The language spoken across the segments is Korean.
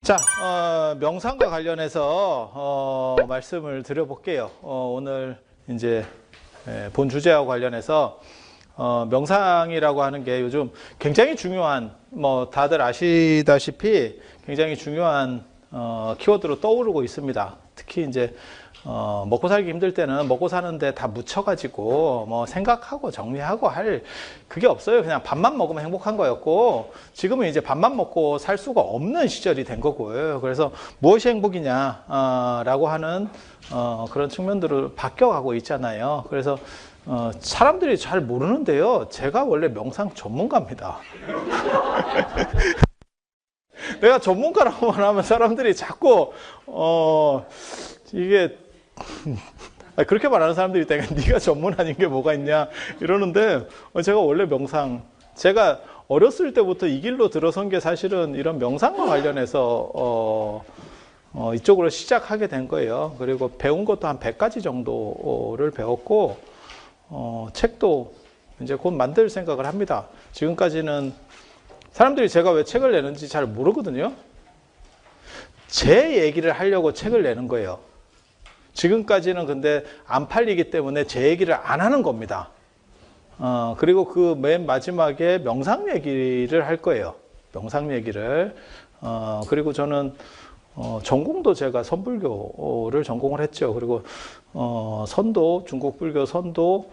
자, 명상과 관련해서 말씀을 드려볼게요. 오늘 이제 본 주제와 관련해서 명상이라고 하는 게 요즘 굉장히 중요한, 다들 아시다시피 굉장히 중요한 키워드로 떠오르고 있습니다. 특히 이제 먹고 살기 힘들 때는 먹고 사는데 다 묻혀가지고 생각하고 정리하고 할 그게 없어요. 그냥 밥만 먹으면 행복한 거였고, 지금은 이제 밥만 먹고 살 수가 없는 시절이 된 거고요. 그래서 무엇이 행복이냐 라고 하는 그런 측면들을 바뀌어가고 있잖아요. 그래서 사람들이 잘 모르는데요, 제가 원래 명상 전문가입니다. 내가 전문가라고만 하면 사람들이 자꾸 이게 그렇게 말하는 사람들이 있다니까, 네가 전문 아닌 게 뭐가 있냐 이러는데, 제가 원래 제가 어렸을 때부터 이 길로 들어선 게 사실은 이런 명상과 관련해서 이쪽으로 시작하게 된 거예요. 그리고 배운 것도 한 100가지 정도를 배웠고, 책도 이제 곧 만들 생각을 합니다. 지금까지는 사람들이 제가 왜 책을 내는지 잘 모르거든요. 제 얘기를 하려고 책을 내는 거예요. 지금까지는 근데 안 팔리기 때문에 제 얘기를 안 하는 겁니다. 그리고 그 맨 마지막에 명상 얘기를 할 거예요. 명상 얘기를. 그리고 저는 전공도 제가 선불교를 전공을 했죠. 그리고 선도, 중국 불교 선도,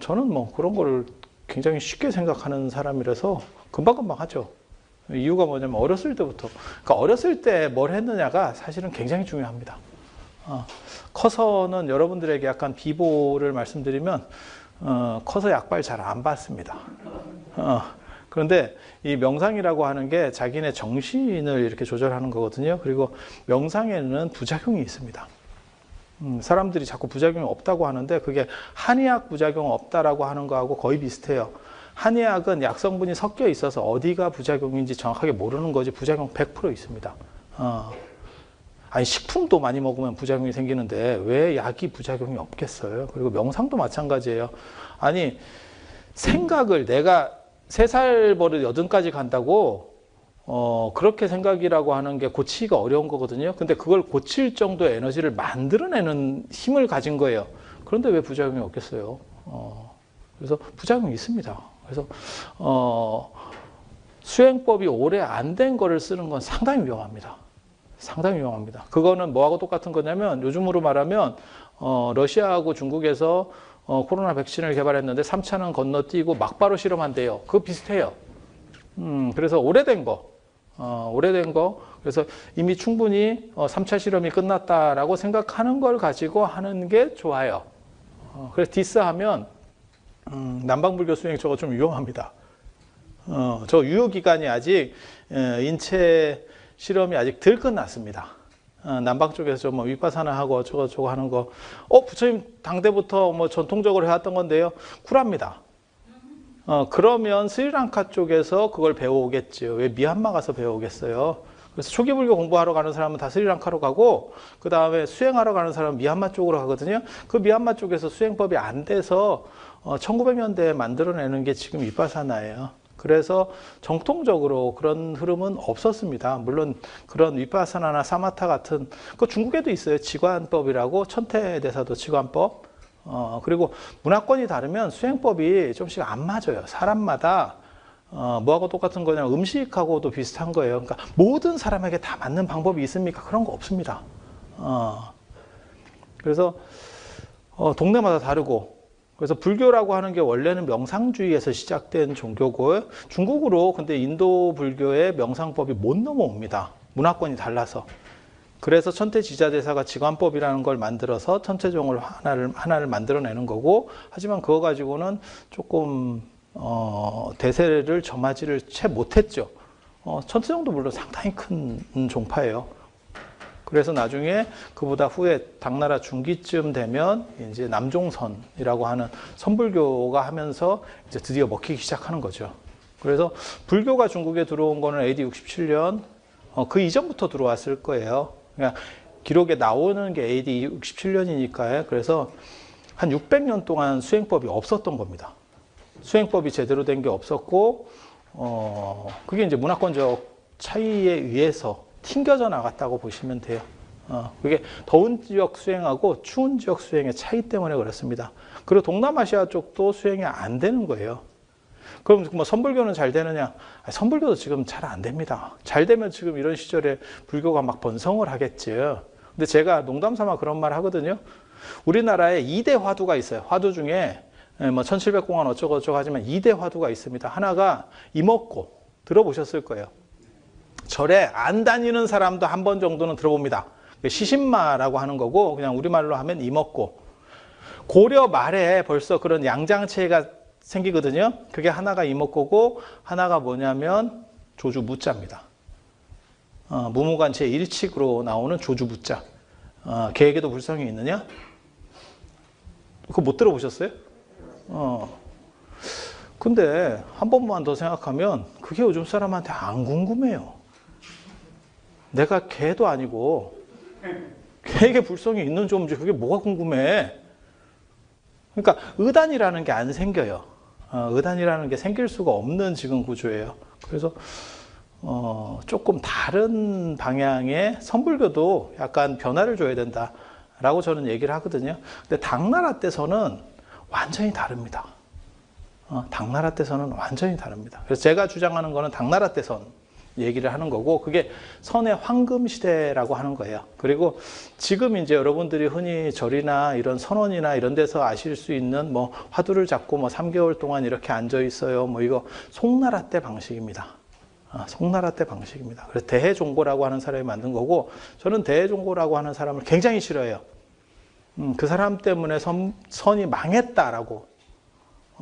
저는 그런 거를 굉장히 쉽게 생각하는 사람이라서 금방금방 하죠. 이유가 뭐냐면 어렸을 때부터, 그러니까 어렸을 때 뭘 했느냐가 사실은 굉장히 중요합니다. 커서는 여러분들에게 약간 비보를 말씀드리면, 커서 약발 잘 안 받습니다. 그런데 이 명상이라고 하는 게 자기네 정신을 이렇게 조절하는 거거든요. 그리고 명상에는 부작용이 있습니다. 사람들이 자꾸 부작용이 없다고 하는데, 그게 한의학 부작용 없다라고 하는 거하고 거의 비슷해요. 한의학은 약성분이 섞여 있어서 어디가 부작용인지 정확하게 모르는 거지, 부작용 100% 있습니다. 아니, 식품도 많이 먹으면 부작용이 생기는데 왜 약이 부작용이 없겠어요? 그리고 명상도 마찬가지예요. 아니, 생각을 내가 3살 버릇 80까지 간다고 그렇게 생각이라고 하는 게 고치기가 어려운 거거든요. 근데 그걸 고칠 정도의 에너지를 만들어내는 힘을 가진 거예요. 그런데 왜 부작용이 없겠어요? 그래서 부작용이 있습니다. 그래서 수행법이 오래 안 된 거를 쓰는 건 상당히 위험합니다. 상당히 위험합니다. 그거는 뭐하고 똑같은 거냐면, 요즘으로 말하면 러시아하고 중국에서 코로나 백신을 개발했는데 3차는 건너뛰고 막바로 실험한대요. 그거 비슷해요. 그래서 오래된 거, 그래서 이미 충분히 3차 실험이 끝났다라고 생각하는 걸 가지고 하는 게 좋아요. 그래서 디스하면 남방불교 수행 저거 좀 위험합니다. 저 유효기간이 아직 인체 실험이 아직 덜 끝났습니다. 남방 쪽에서 윗바사나하고 저거 하는 거, 부처님 당대부터 전통적으로 해왔던 건데요. 쿨합니다. 그러면 스리랑카 쪽에서 그걸 배워오겠죠. 왜 미얀마 가서 배워오겠어요? 그래서 초기 불교 공부하러 가는 사람은 다 스리랑카로 가고, 그 다음에 수행하러 가는 사람은 미얀마 쪽으로 가거든요. 그 미얀마 쪽에서 수행법이 안 돼서 1900년대에 만들어내는 게 지금 윗바사나예요. 그래서 정통적으로 그런 흐름은 없었습니다. 물론 그런 윗바사나나 사마타 같은, 그 중국에도 있어요. 지관법이라고, 천태대사도 지관법. 그리고 문화권이 다르면 수행법이 좀씩 안 맞아요. 사람마다 뭐하고 똑같은 거냐면 음식하고도 비슷한 거예요. 그러니까 모든 사람에게 다 맞는 방법이 있습니까? 그런 거 없습니다. 그래서 동네마다 다르고, 그래서 불교라고 하는 게 원래는 명상주의에서 시작된 종교고, 중국으로 근데 인도 불교의 명상법이 못 넘어옵니다. 문화권이 달라서. 그래서 천태지자대사가 지관법이라는 걸 만들어서 천태종을 하나를 만들어내는 거고, 하지만 그거 가지고는 조금 대세를 점하지를 채 못했죠. 천태종도 물론 상당히 큰 종파예요. 그래서 나중에 그보다 후에 당나라 중기쯤 되면 이제 남종선이라고 하는 선불교가 하면서 이제 드디어 먹히기 시작하는 거죠. 그래서 불교가 중국에 들어온 거는 AD 67년, 그 이전부터 들어왔을 거예요. 그러니까 기록에 나오는 게 AD 67년이니까요. 그래서 한 600년 동안 수행법이 없었던 겁니다. 수행법이 제대로 된 게 없었고, 그게 이제 문화권적 차이에 의해서 튕겨져 나갔다고 보시면 돼요. 그게 더운 지역 수행하고 추운 지역 수행의 차이 때문에 그렇습니다. 그리고 동남아시아 쪽도 수행이 안 되는 거예요. 그럼 뭐 선불교는 잘 되느냐? 선불교도 지금 잘 안 됩니다. 잘 되면 지금 이런 시절에 불교가 막 번성을 하겠죠. 근데 제가 농담 삼아 그런 말 하거든요. 우리나라에 2대 화두가 있어요. 화두 중에 뭐 1700공안 어쩌고 저쩌고 하지만 2대 화두가 있습니다. 하나가 이먹고 들어보셨을 거예요. 절에 안 다니는 사람도 한 번 정도는 들어봅니다. 시신마라고 하는 거고 그냥 우리말로 하면 이먹고. 고려 말에 벌써 그런 양장체가 생기거든요. 그게 하나가 이먹고고 하나가 뭐냐면 조주무자입니다. 무무관 제1칙으로 나오는 조주무자. 계에게도 불성이 있느냐? 그거 못 들어보셨어요? 근데 한 번만 더 생각하면 그게 요즘 사람한테 안 궁금해요. 내가 개도 아니고 개에게 불성이 있는지 없는지 그게 뭐가 궁금해. 그러니까 의단이라는 게 안 생겨요. 의단이라는 게 생길 수가 없는 지금 구조예요. 그래서 조금 다른 방향의 선불교도 약간 변화를 줘야 된다라고 저는 얘기를 하거든요. 근데 당나라 때서는 완전히 다릅니다. 당나라 때서는 완전히 다릅니다. 그래서 제가 주장하는 거는 당나라 때선 얘기를 하는 거고 그게 선의 황금 시대라고 하는 거예요. 그리고 지금 이제 여러분들이 흔히 절이나 이런 선원이나 이런 데서 아실 수 있는 뭐 화두를 잡고 뭐 3개월 동안 이렇게 앉아 있어요. 뭐 이거 송나라 때 방식입니다. 송나라 때 방식입니다. 그래서 대해종고라고 하는 사람이 만든 거고 저는 대해종고라고 하는 사람을 굉장히 싫어해요. 그 사람 때문에 선이 망했다라고.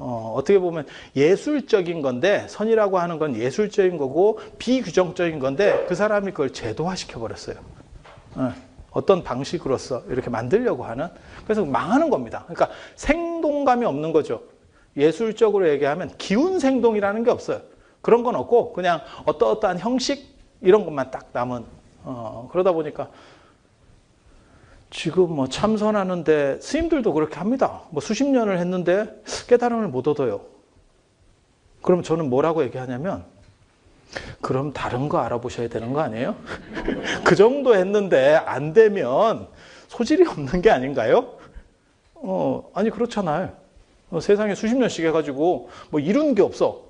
어떻게 보면 예술적인 건데 선이라고 하는 건 예술적인 거고 비규정적인 건데 그 사람이 그걸 제도화시켜 버렸어요. 어떤 방식으로서 이렇게 만들려고 하는. 그래서 망하는 겁니다. 그러니까 생동감이 없는 거죠. 예술적으로 얘기하면 기운 생동이라는 게 없어요. 그런 건 없고 그냥 어떠한 형식 이런 것만 딱 남은. 그러다 보니까 지금 뭐 참선하는데 스님들도 그렇게 합니다. 뭐 수십 년을 했는데 깨달음을 못 얻어요. 그럼 저는 뭐라고 얘기하냐면 그럼 다른 거 알아보셔야 되는 거 아니에요? 그 정도 했는데 안 되면 소질이 없는 게 아닌가요? 아니 그렇잖아요. 세상에 수십 년씩 해가지고 뭐 이룬 게 없어.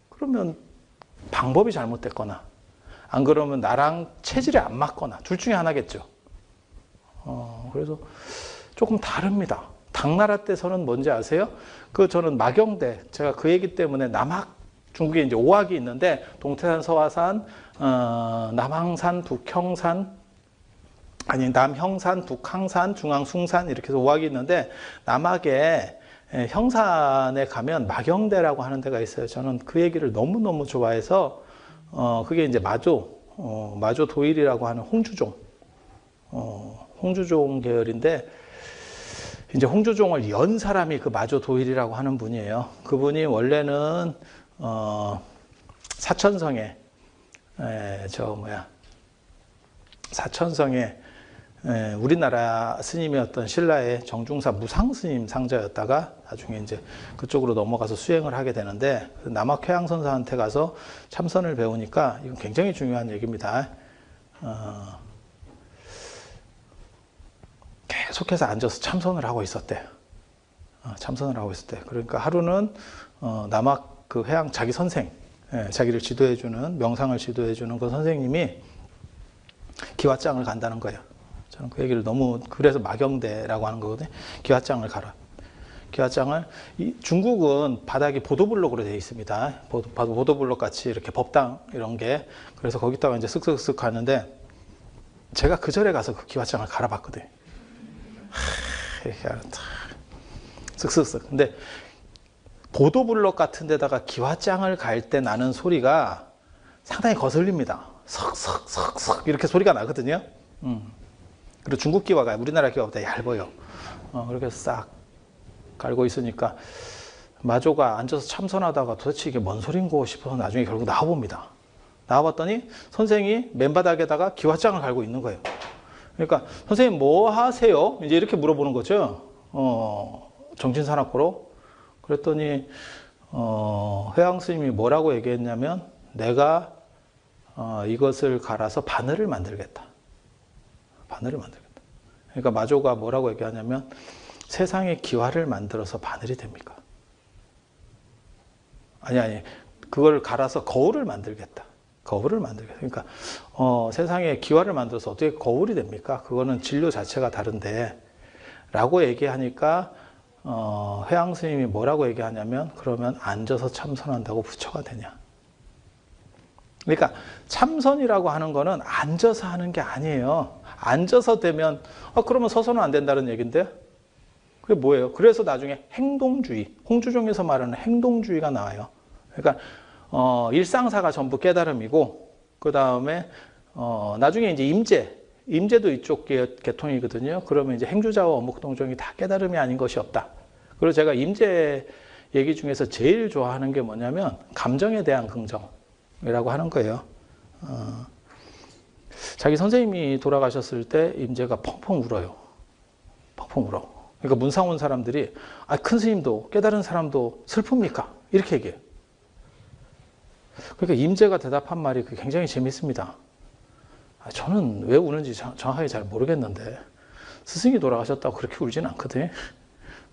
그러면 방법이 잘못됐거나 안 그러면 나랑 체질이 안 맞거나 둘 중에 하나겠죠. 그래서 조금 다릅니다. 당나라 때서는 뭔지 아세요? 저는 마경대, 제가 그 얘기 때문에 남학, 중국에 이제 5학이 있는데, 동태산, 서화산, 남항산, 북형산, 남형산, 북항산, 중앙숭산, 이렇게 해서 5학이 있는데, 남학에 형산에 가면 마경대라고 하는 데가 있어요. 저는 그 얘기를 너무너무 좋아해서, 그게 이제 마조 도일이라고 하는 홍주종, 홍주종 계열인데 이제 홍주종을 연 사람이 그 마조 도일이라고 하는 분이에요. 그분이 원래는 사천성에 사천성에 우리나라 스님이었던 신라의 정중사 무상스님 상자였다가 나중에 이제 그쪽으로 넘어가서 수행을 하게 되는데 남학회양선사한테 가서 참선을 배우니까 이건 굉장히 중요한 얘기입니다. 계속해서 앉아서 참선을 하고 있었대요. 참선을 하고 있었대요. 그러니까 하루는 남학 그 회양 자기 선생, 자기를 지도해주는, 명상을 지도해주는 그 선생님이 기와장을 간다는 거예요. 저는 그 얘기를 그래서 마경대라고 하는 거거든요. 기와장을 가라. 기와장을, 중국은 바닥이 보도블록으로 되어 있습니다. 보도블록 같이 이렇게 법당 이런 게. 그래서 거기다가 이제 쓱쓱쓱 가는데 제가 그 절에 가서 그 기와장을 갈아봤거든요. 쓱쓱쓱. 근데 보도블록 같은 데다가 기와장을 갈 때 나는 소리가 상당히 거슬립니다. 석석석석 이렇게 소리가 나거든요. 그리고 중국 기와가 우리나라 기와보다 얇아요. 그렇게 싹 갈고 있으니까 마조가 앉아서 참선하다가 도대체 이게 뭔 소린고 싶어서 나중에 결국 나와봅니다. 나와봤더니 선생이 맨바닥에다가 기와장을 갈고 있는 거예요. 그러니까 선생님 뭐 하세요? 이제 이렇게 물어보는 거죠. 정신사납고로. 그랬더니 회양 스님이 뭐라고 얘기했냐면 내가 이것을 갈아서 바늘을 만들겠다. 바늘을 만들겠다. 그러니까 마조가 뭐라고 얘기하냐면 세상에 기와를 만들어서 바늘이 됩니까? 아니. 그걸 갈아서 거울을 만들겠다. 거울을 만들겠다. 그러니까 세상에 기와를 만들어서 어떻게 거울이 됩니까? 그거는 진료 자체가 다른데 라고 얘기하니까 회양 스님이 뭐라고 얘기하냐면 그러면 앉아서 참선한다고 부처가 되냐. 그러니까 참선이라고 하는 거는 앉아서 하는 게 아니에요. 앉아서 되면 그러면 서서는 안 된다는 얘기인데요. 그게 뭐예요? 그래서 나중에 행동주의, 홍주종에서 말하는 행동주의가 나와요. 그러니까 일상사가 전부 깨달음이고 그 다음에 나중에 이제 임재도 이쪽 계통이거든요. 그러면 이제 행주자와 어묵동정이 다 깨달음이 아닌 것이 없다. 그리고 제가 임재 얘기 중에서 제일 좋아하는 게 뭐냐면 감정에 대한 긍정이라고 하는 거예요. 자기 선생님이 돌아가셨을 때 임재가 펑펑 울어요. 펑펑 울어. 그러니까 문상 온 사람들이 큰 스님도 깨달은 사람도 슬픕니까? 이렇게 얘기해요. 그러니까 임재가 대답한 말이 굉장히 재밌습니다. 저는 왜 우는지 정확하게 잘 모르겠는데 스승이 돌아가셨다고 그렇게 울지는 않거든.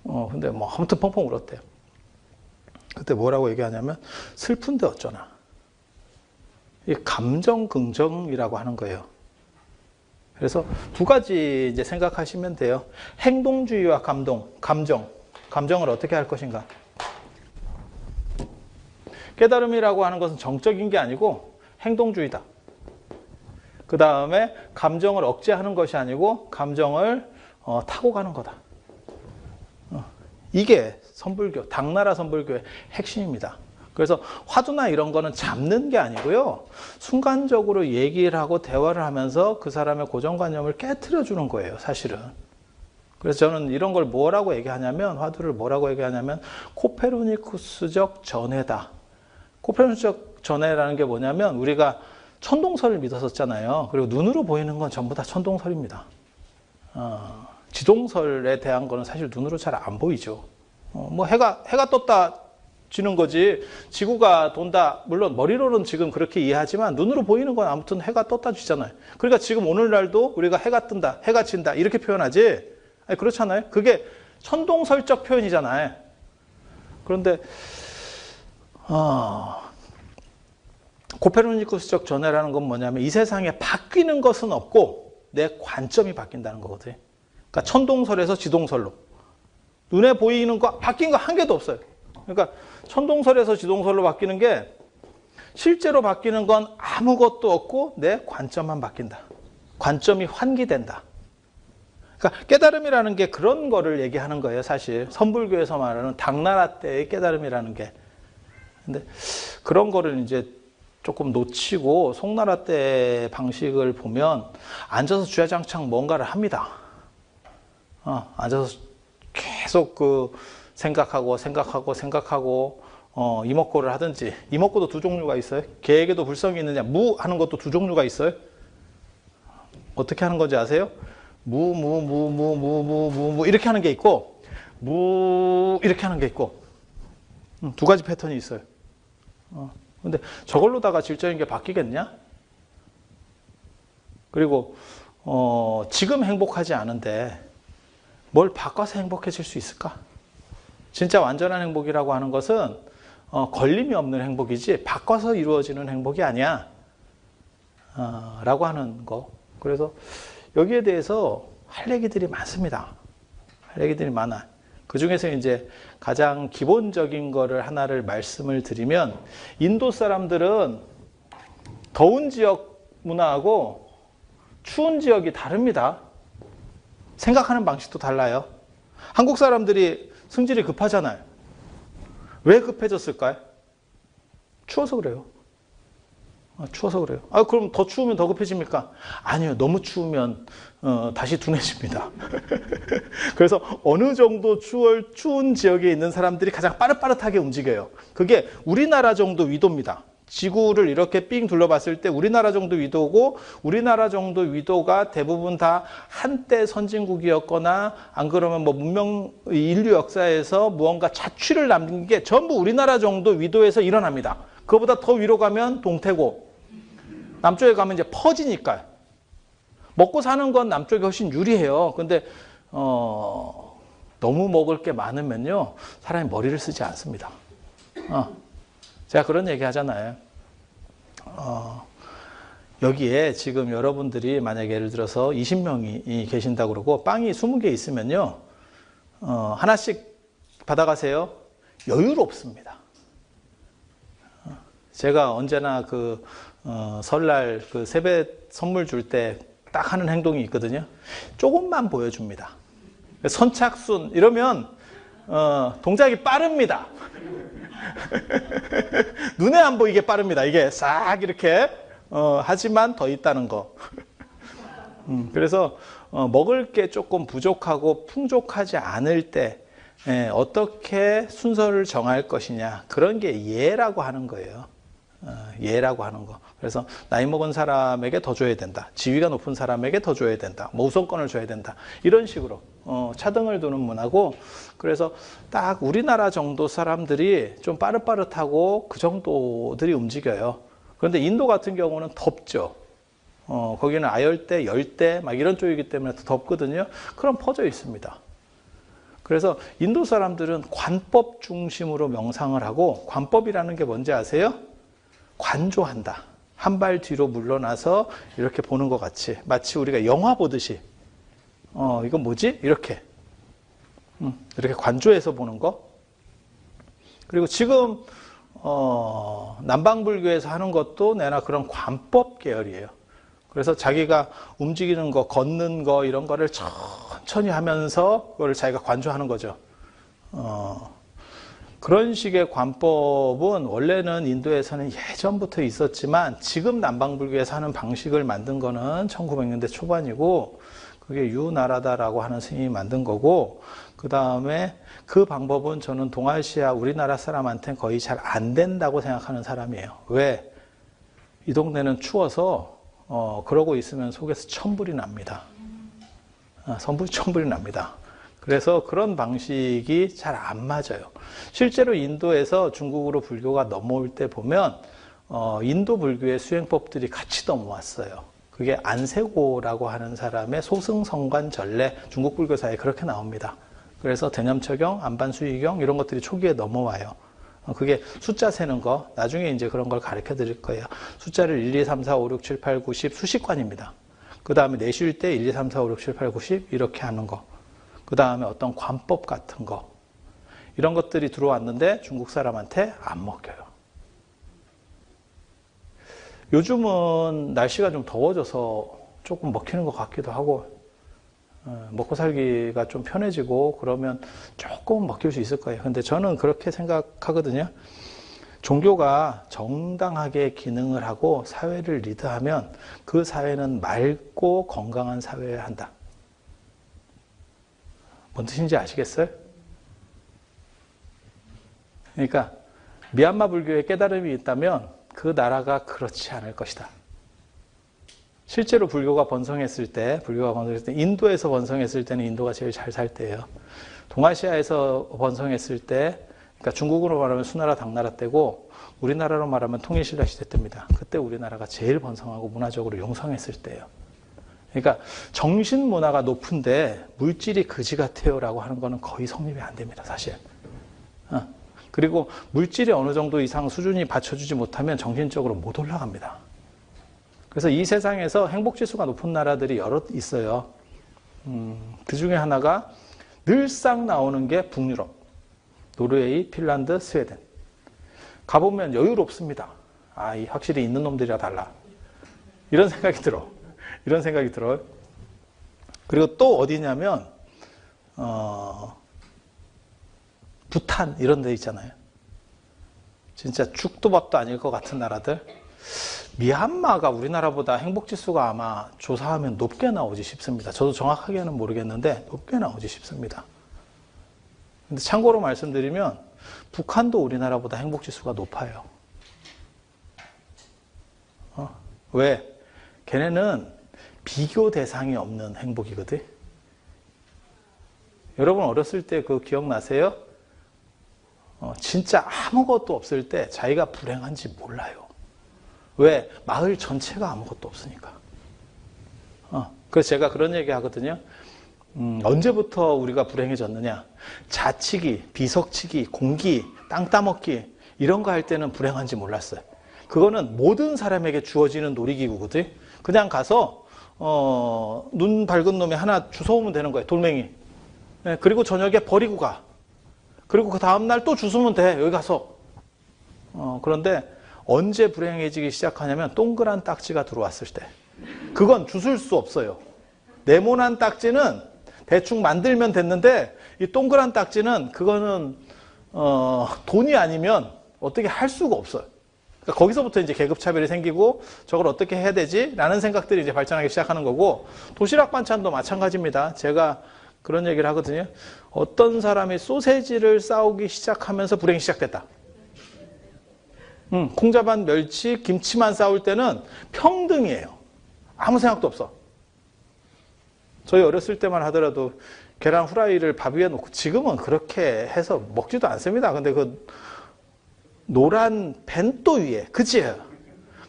근데 뭐 아무튼 펑펑 울었대요. 그때 뭐라고 얘기하냐면 슬픈데 어쩌나. 이 감정 긍정이라고 하는 거예요. 그래서 두 가지 이제 생각하시면 돼요. 행동주의와 감정을 어떻게 할 것인가. 깨달음이라고 하는 것은 정적인 게 아니고 행동주의다. 그 다음에 감정을 억제하는 것이 아니고 감정을 타고 가는 거다. 이게 선불교, 당나라 선불교의 핵심입니다. 그래서 화두나 이런 거는 잡는 게 아니고요. 순간적으로 얘기를 하고 대화를 하면서 그 사람의 고정관념을 깨트려 주는 거예요, 사실은. 그래서 저는 이런 걸 뭐라고 얘기하냐면, 화두를 뭐라고 얘기하냐면 코페르니쿠스적 전해다. 코페르니쿠스적 전해라는 게 뭐냐면 우리가 천동설을 믿었었잖아요. 그리고 눈으로 보이는 건 전부 다 천동설입니다. 지동설에 대한 거는 사실 눈으로 잘 안 보이죠. 뭐 해가 떴다 지는 거지 지구가 돈다. 물론 머리로는 지금 그렇게 이해하지만 눈으로 보이는 건 아무튼 해가 떴다 지잖아요. 그러니까 지금 오늘날도 우리가 해가 뜬다, 해가 진다 이렇게 표현하지. 아니, 그렇잖아요. 그게 천동설적 표현이잖아요. 그런데 코페르니쿠스적 전해라는 건 뭐냐면 이 세상에 바뀌는 것은 없고 내 관점이 바뀐다는 거거든요. 그러니까 천동설에서 지동설로 눈에 보이는 거 바뀐 거 한 개도 없어요. 그러니까 천동설에서 지동설로 바뀌는 게 실제로 바뀌는 건 아무것도 없고 내 관점만 바뀐다. 관점이 환기된다. 그러니까 깨달음이라는 게 그런 거를 얘기하는 거예요. 사실 선불교에서 말하는 당나라 때의 깨달음이라는 게. 근데 그런 거를 이제 조금 놓치고 송나라 때 방식을 보면 앉아서 주야장창 뭔가를 합니다. 앉아서 계속 생각하고 이목고를 하든지. 이목고도 두 종류가 있어요. 개에게도 불성이 있느냐. 무 하는 것도 두 종류가 있어요. 어떻게 하는 건지 아세요? 무 이렇게 하는 게 있고 무 이렇게 하는 게 있고 두 가지 패턴이 있어요. 근데 저걸로다가 질적인 게 바뀌겠냐? 그리고 지금 행복하지 않은데 뭘 바꿔서 행복해질 수 있을까? 진짜 완전한 행복이라고 하는 것은 걸림이 없는 행복이지 바꿔서 이루어지는 행복이 아니야 라고 하는 거. 그래서 여기에 대해서 할 얘기들이 많습니다. 할 얘기들이 많아. 그 중에서 이제 가장 기본적인 거를 하나를 말씀을 드리면 인도 사람들은 더운 지역 문화하고 추운 지역이 다릅니다. 생각하는 방식도 달라요. 한국 사람들이 성질이 급하잖아요. 왜 급해졌을까요? 추워서 그래요. 추워서 그래요. 그럼 더 추우면 더 급해집니까? 아니요. 너무 추우면 다시 둔해집니다. 그래서 어느 정도 추운 지역에 있는 사람들이 가장 빠릇빠릇하게 움직여요. 그게 우리나라 정도 위도입니다. 지구를 이렇게 삥 둘러봤을 때 우리나라 정도 위도고 우리나라 정도 위도가 대부분 다 한때 선진국이었거나 안 그러면 뭐 인류 역사에서 무언가 자취를 남긴 게 전부 우리나라 정도 위도에서 일어납니다. 그거보다 더 위로 가면 동태고 남쪽에 가면 이제 퍼지니까. 먹고 사는 건 남쪽이 훨씬 유리해요. 근데 너무 먹을 게 많으면요, 사람이 머리를 쓰지 않습니다. 제가 그런 얘기 하잖아요. 여기에 지금 여러분들이 만약에 예를 들어서 20명이 계신다고 그러고 빵이 20개 있으면요, 하나씩 받아가세요. 여유롭습니다. 제가 언제나 설날 세배 선물 줄 때 딱 하는 행동이 있거든요. 조금만 보여줍니다. 선착순 이러면 동작이 빠릅니다. 눈에 안 보이게 빠릅니다. 이게 싹 이렇게 하지만 더 있다는 거. 그래서 먹을 게 조금 부족하고 풍족하지 않을 때 어떻게 순서를 정할 것이냐, 그런 게 예라고 하는 거예요. 예라고 하는 거. 그래서 나이 먹은 사람에게 더 줘야 된다, 지위가 높은 사람에게 더 줘야 된다, 뭐 우선권을 줘야 된다, 이런 식으로 차등을 두는 문화고, 그래서 딱 우리나라 정도 사람들이 좀 빠릇빠릇하고 그 정도들이 움직여요. 그런데 인도 같은 경우는 덥죠. 거기는 아열대, 열대 막 이런 쪽이기 때문에 더 덥거든요. 그럼 퍼져 있습니다. 그래서 인도 사람들은 관법 중심으로 명상을 하고, 관법이라는 게 뭔지 아세요? 관조한다. 한 발 뒤로 물러나서 이렇게 보는 것 같이, 마치 우리가 영화 보듯이, 이건 뭐지? 이렇게 관조해서 보는 거. 그리고 지금 남방불교에서 하는 것도 내나 그런 관법 계열이에요. 그래서 자기가 움직이는 거, 걷는 거, 이런 거를 천천히 하면서 그걸 자기가 관조하는 거죠. 그런 식의 관법은 원래는 인도에서는 예전부터 있었지만, 지금 남방불교에서 하는 방식을 만든 거는 1900년대 초반이고, 그게 유나라다라고 하는 스님이 만든 거고, 그 다음에 그 방법은 저는 동아시아 우리나라 사람한테는 거의 잘 안 된다고 생각하는 사람이에요. 왜? 이 동네는 추워서 그러고 있으면 속에서 천불이 납니다. 천불이 납니다. 그래서 그런 방식이 잘 안 맞아요. 실제로 인도에서 중국으로 불교가 넘어올 때 보면 인도 불교의 수행법들이 같이 넘어왔어요. 그게 안세고라고 하는 사람의 소승성관 전례, 중국 불교사에 그렇게 나옵니다. 그래서 대념처경, 안반수의경 이런 것들이 초기에 넘어와요. 그게 숫자 세는 거, 나중에 이제 그런 걸 가르쳐 드릴 거예요. 숫자를 1, 2, 3, 4, 5, 6, 7, 8, 9, 10 수식관입니다. 그 다음에 내쉴 때 1, 2, 3, 4, 5, 6, 7, 8, 9, 10 이렇게 하는 거. 그 다음에 어떤 관법 같은 거, 이런 것들이 들어왔는데 중국 사람한테 안 먹혀요. 요즘은 날씨가 좀 더워져서 조금 먹히는 것 같기도 하고, 먹고 살기가 좀 편해지고 그러면 조금 먹힐 수 있을 거예요. 근데 저는 그렇게 생각하거든요. 종교가 정당하게 기능을 하고 사회를 리드하면 그 사회는 맑고 건강한 사회여야 한다. 뭔 뜻인지 아시겠어요? 그러니까 미얀마 불교에 깨달음이 있다면 그 나라가 그렇지 않을 것이다. 실제로 불교가 번성했을 때, 인도에서 번성했을 때는 인도가 제일 잘 살 때예요. 동아시아에서 번성했을 때, 그러니까 중국으로 말하면 수나라 당나라 때고, 우리나라로 말하면 통일신라 시대 때입니다. 그때 우리나라가 제일 번성하고 문화적으로 용성했을 때예요. 그러니까 정신 문화가 높은데 물질이 그지 같아요라고 하는 거는 거의 성립이 안 됩니다, 사실. 그리고 물질이 어느 정도 이상 수준이 받쳐주지 못하면 정신적으로 못 올라갑니다. 그래서 이 세상에서 행복지수가 높은 나라들이 여럿 있어요. 그 중에 하나가 늘상 나오는 게 북유럽, 노르웨이, 핀란드, 스웨덴. 가보면 여유롭습니다. 확실히 있는 놈들이라 달라. 이런 생각이 들어요. 그리고 또 어디냐면 부탄 이런 데 있잖아요. 진짜 죽도 밥도 아닐 것 같은 나라들. 미얀마가 우리나라보다 행복지수가 아마 조사하면 높게 나오지 싶습니다. 저도 정확하게는 모르겠는데 높게 나오지 싶습니다. 근데 참고로 말씀드리면 북한도 우리나라보다 행복지수가 높아요. 왜? 걔네는 비교 대상이 없는 행복이거든. 여러분 어렸을 때 그거 기억나세요? 진짜 아무것도 없을 때 자기가 불행한지 몰라요. 왜? 마을 전체가 아무것도 없으니까. 그래서 제가 그런 얘기 하거든요. 언제부터 우리가 불행해졌느냐? 자치기, 비석치기, 공기, 땅 따먹기 이런 거 할 때는 불행한지 몰랐어요. 그거는 모든 사람에게 주어지는 놀이기구거든. 그냥 가서 눈 밝은 놈이 하나 주워오면 되는 거예요. 돌멩이. 네, 그리고 저녁에 버리고 가. 그리고 그 다음날 또 주우면 돼. 여기 가서. 그런데 언제 불행해지기 시작하냐면 동그란 딱지가 들어왔을 때. 그건 주술 수 없어요. 네모난 딱지는 대충 만들면 됐는데 이 동그란 딱지는 그거는 돈이 아니면 어떻게 할 수가 없어요. 그러니까 거기서부터 이제 계급차별이 생기고 저걸 어떻게 해야 되지? 라는 생각들이 이제 발전하기 시작하는 거고, 도시락 반찬도 마찬가지입니다. 제가 그런 얘기를 하거든요. 어떤 사람이 소세지를 싸우기 시작하면서 불행이 시작됐다. 콩자반, 멸치, 김치만 싸울 때는 평등이에요. 아무 생각도 없어. 저희 어렸을 때만 하더라도 계란 후라이를 밥 위에 놓고, 지금은 그렇게 해서 먹지도 않습니다. 근데 그 노란 벤또 위에, 그치?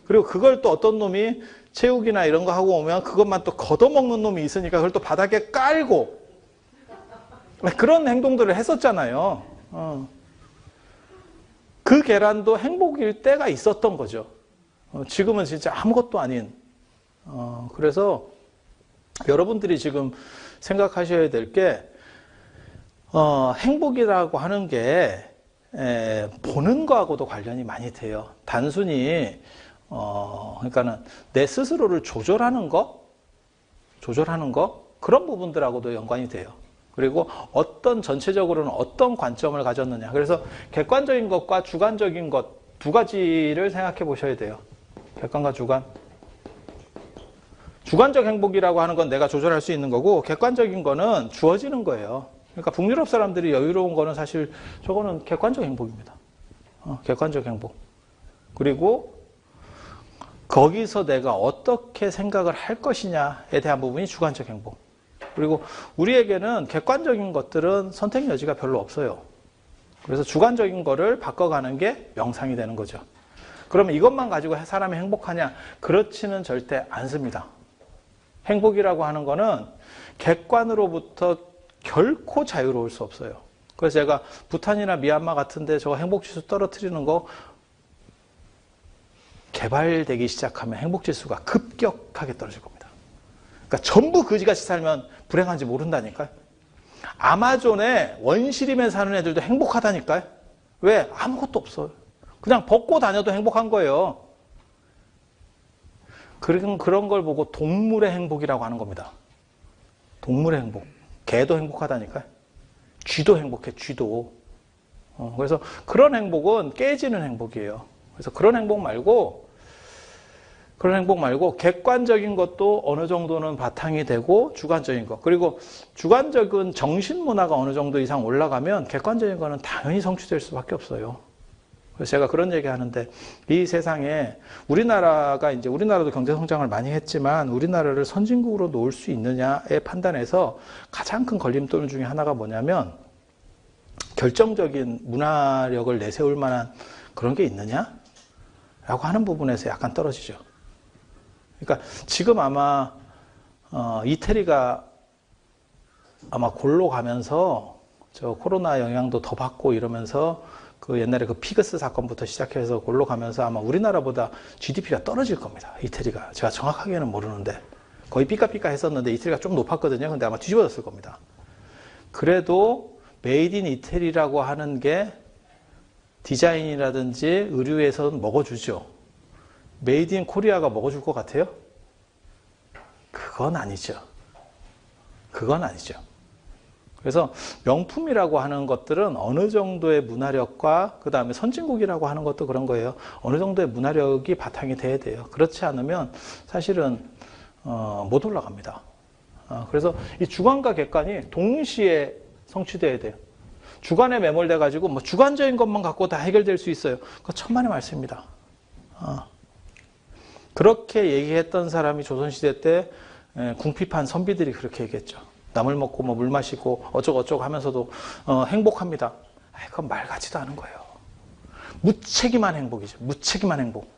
그리고 그걸 또 어떤 놈이 체육이나 이런 거 하고 오면 그것만 또 걷어먹는 놈이 있으니까 그걸 또 바닥에 깔고 그런 행동들을 했었잖아요. 그 계란도 행복일 때가 있었던 거죠. 지금은 진짜 아무것도 아닌. 그래서 여러분들이 지금 생각하셔야 될 게, 행복이라고 하는 게 보는 거하고도 관련이 많이 돼요. 단순히 그러니까는 내 스스로를 조절하는 거 그런 부분들하고도 연관이 돼요. 그리고 어떤 전체적으로는 어떤 관점을 가졌느냐. 그래서 객관적인 것과 주관적인 것 두 가지를 생각해 보셔야 돼요. 객관과 주관. 주관적 행복이라고 하는 건 내가 조절할 수 있는 거고, 객관적인 거는 주어지는 거예요. 그러니까 북유럽 사람들이 여유로운 거는 사실 저거는 객관적 행복입니다. 객관적 행복. 그리고 거기서 내가 어떻게 생각을 할 것이냐에 대한 부분이 주관적 행복. 그리고 우리에게는 객관적인 것들은 선택 여지가 별로 없어요. 그래서 주관적인 거를 바꿔가는 게 명상이 되는 거죠. 그러면 이것만 가지고 사람이 행복하냐? 그렇지는 절대 않습니다. 행복이라고 하는 거는 객관으로부터 결코 자유로울 수 없어요. 그래서 제가 부탄이나 미얀마 같은데 저 행복지수 떨어뜨리는 거, 개발되기 시작하면 행복지수가 급격하게 떨어질 겁니다. 그러니까 전부 거지같이 살면 불행한지 모른다니까요. 아마존에 원시림에 사는 애들도 행복하다니까요. 왜? 아무것도 없어요. 그냥 벗고 다녀도 행복한 거예요. 그런 걸 보고 동물의 행복이라고 하는 겁니다. 동물의 행복. 개도 행복하다니까요. 쥐도 행복해, 쥐도. 그래서 그런 행복은 깨지는 행복이에요. 그래서 그런 행복 말고 객관적인 것도 어느 정도는 바탕이 되고, 주관적인 것. 그리고 주관적인 정신문화가 어느 정도 이상 올라가면 객관적인 거는 당연히 성취될 수밖에 없어요. 그래서 제가 그런 얘기 하는데, 이 세상에 우리나라도 경제 성장을 많이 했지만 우리나라를 선진국으로 놓을 수 있느냐의 판단에서 가장 큰 걸림돌 중에 하나가 뭐냐면, 결정적인 문화력을 내세울 만한 그런 게 있느냐? 라고 하는 부분에서 약간 떨어지죠. 그러니까 지금 아마 이태리가 아마 골로 가면서 저 코로나 영향도 더 받고 이러면서 그 옛날에 그 피그스 사건부터 시작해서 골로 가면서 아마 우리나라보다 GDP가 떨어질 겁니다. 이태리가. 제가 정확하게는 모르는데 거의 삐까삐까 했었는데 이태리가 좀 높았거든요. 근데 아마 뒤집어졌을 겁니다. 그래도 메이드 인 이태리라고 하는 게 디자인이라든지 의류에서는 먹어주죠. 메이드 인 코리아가 먹어줄 것 같아요? 그건 아니죠. 그건 아니죠. 그래서 명품이라고 하는 것들은 어느 정도의 문화력과 그 다음에 선진국이라고 하는 것도 그런 거예요. 어느 정도의 문화력이 바탕이 돼야 돼요. 그렇지 않으면 사실은 못 올라갑니다. 그래서 이 주관과 객관이 동시에 성취돼야 돼요. 주관에 매몰돼 가지고 뭐 주관적인 것만 갖고 다 해결될 수 있어요. 그거 천만의 말씀입니다. 그렇게 얘기했던 사람이 조선시대 때 궁핍한 선비들이 그렇게 얘기했죠. 나물 먹고 뭐 물 마시고 어쩌고 하면서도 행복합니다. 그건 말 같지도 않은 거예요. 무책임한 행복이죠. 무책임한 행복.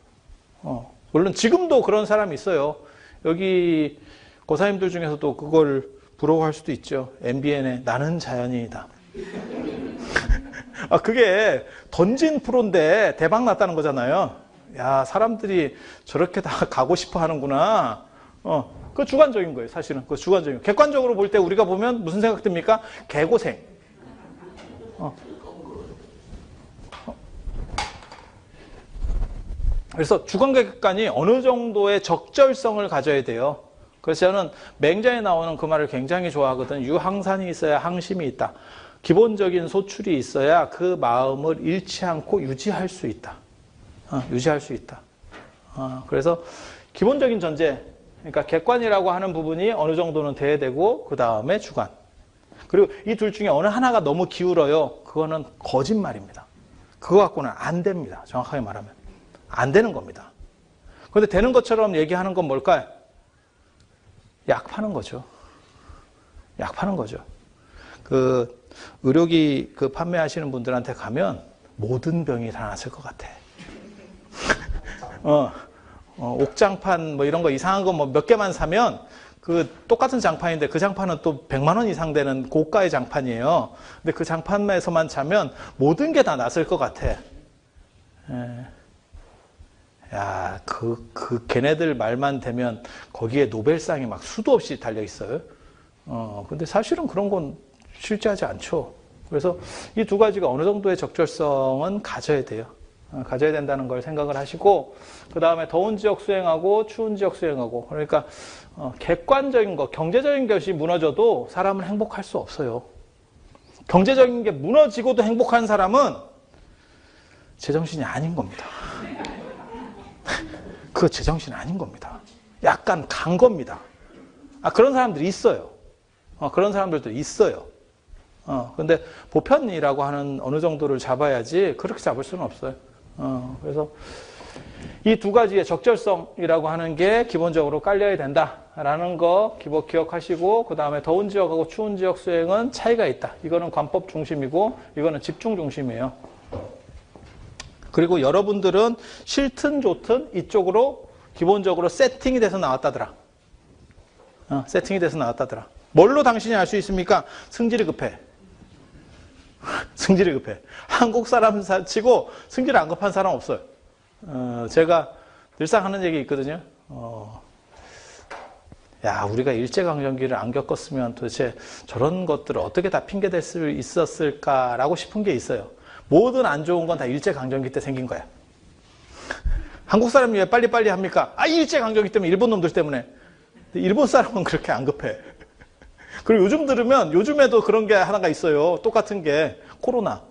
물론 지금도 그런 사람이 있어요. 여기 고사님들 중에서도 그걸 부러워할 수도 있죠. MBN의 나는 자연인이다. 그게 던진 프로인데 대박 났다는 거잖아요. 야, 사람들이 저렇게 다 가고 싶어 하는구나. 그 주관적인 거예요, 사실은. 그 주관적인. 객관적으로 볼 때 우리가 보면 무슨 생각 듭니까? 개고생. 그래서 주관객관이 어느 정도의 적절성을 가져야 돼요. 그래서 저는 맹자에 나오는 그 말을 굉장히 좋아하거든. 유항산이 있어야 항심이 있다. 기본적인 소출이 있어야 그 마음을 잃지 않고 유지할 수 있다. 유지할 수 있다. 그래서 기본적인 전제, 그러니까 객관이라고 하는 부분이 어느 정도는 돼야 되고 그 다음에 주관. 그리고 이 둘 중에 어느 하나가 너무 기울어요. 그거는 거짓말입니다. 그거 갖고는 안 됩니다. 정확하게 말하면. 안 되는 겁니다. 그런데 되는 것처럼 얘기하는 건 뭘까요? 약 파는 거죠. 약 파는 거죠. 그 의료기 그 판매하시는 분들한테 가면 모든 병이 다 났을 것 같아. 옥장판 뭐 이런 거 이상한 거 뭐 몇 개만 사면 그 똑같은 장판인데 그 장판은 또 100만 원 이상 되는 고가의 장판이에요. 근데 그 장판에서만 차면 모든 게 다 났을 것 같아. 야, 걔네들 말만 되면 거기에 노벨상이 막 수도 없이 달려 있어요. 근데 사실은 그런 건 실제하지 않죠. 그래서 이 두 가지가 어느 정도의 적절성은 가져야 돼요. 가져야 된다는 걸 생각을 하시고, 그 다음에 더운 지역 수행하고 추운 지역 수행하고, 그러니까 객관적인 것, 경제적인 것이 무너져도 사람은 행복할 수 없어요. 경제적인 게 무너지고도 행복한 사람은 제정신이 아닌 겁니다. 그거 제정신이 아닌 겁니다. 약간 간 겁니다. 그런 사람들이 있어요. 그런 사람들도 있어요. 근데 보편이라고 하는 어느 정도를 잡아야지 그렇게 잡을 수는 없어요. 그래서 이 두 가지의 적절성이라고 하는 게 기본적으로 깔려야 된다라는 거 기억하시고, 그 다음에 더운 지역하고 추운 지역 수행은 차이가 있다. 이거는 관법 중심이고 이거는 집중 중심이에요. 그리고 여러분들은 싫든 좋든 이쪽으로 기본적으로 세팅이 돼서 나왔다더라. 세팅이 돼서 나왔다더라. 뭘로 당신이 알 수 있습니까? 승질이 급해. 승질이 급해. 한국 사람 치고 승질 안 급한 사람 없어요. 제가 늘상 하는 얘기 있거든요. 야, 우리가 일제강점기를 안 겪었으면 도대체 저런 것들을 어떻게 다 핑계댈 수 있었을까라고 싶은 게 있어요. 모든 안 좋은 건 다 일제강점기 때 생긴 거야. 한국 사람이 왜 빨리빨리 합니까? 일제강점기 때문에, 일본 놈들 때문에. 일본 사람은 그렇게 안 급해. 그리고 요즘 들으면 요즘에도 그런 게 하나가 있어요. 똑같은 게 코로나.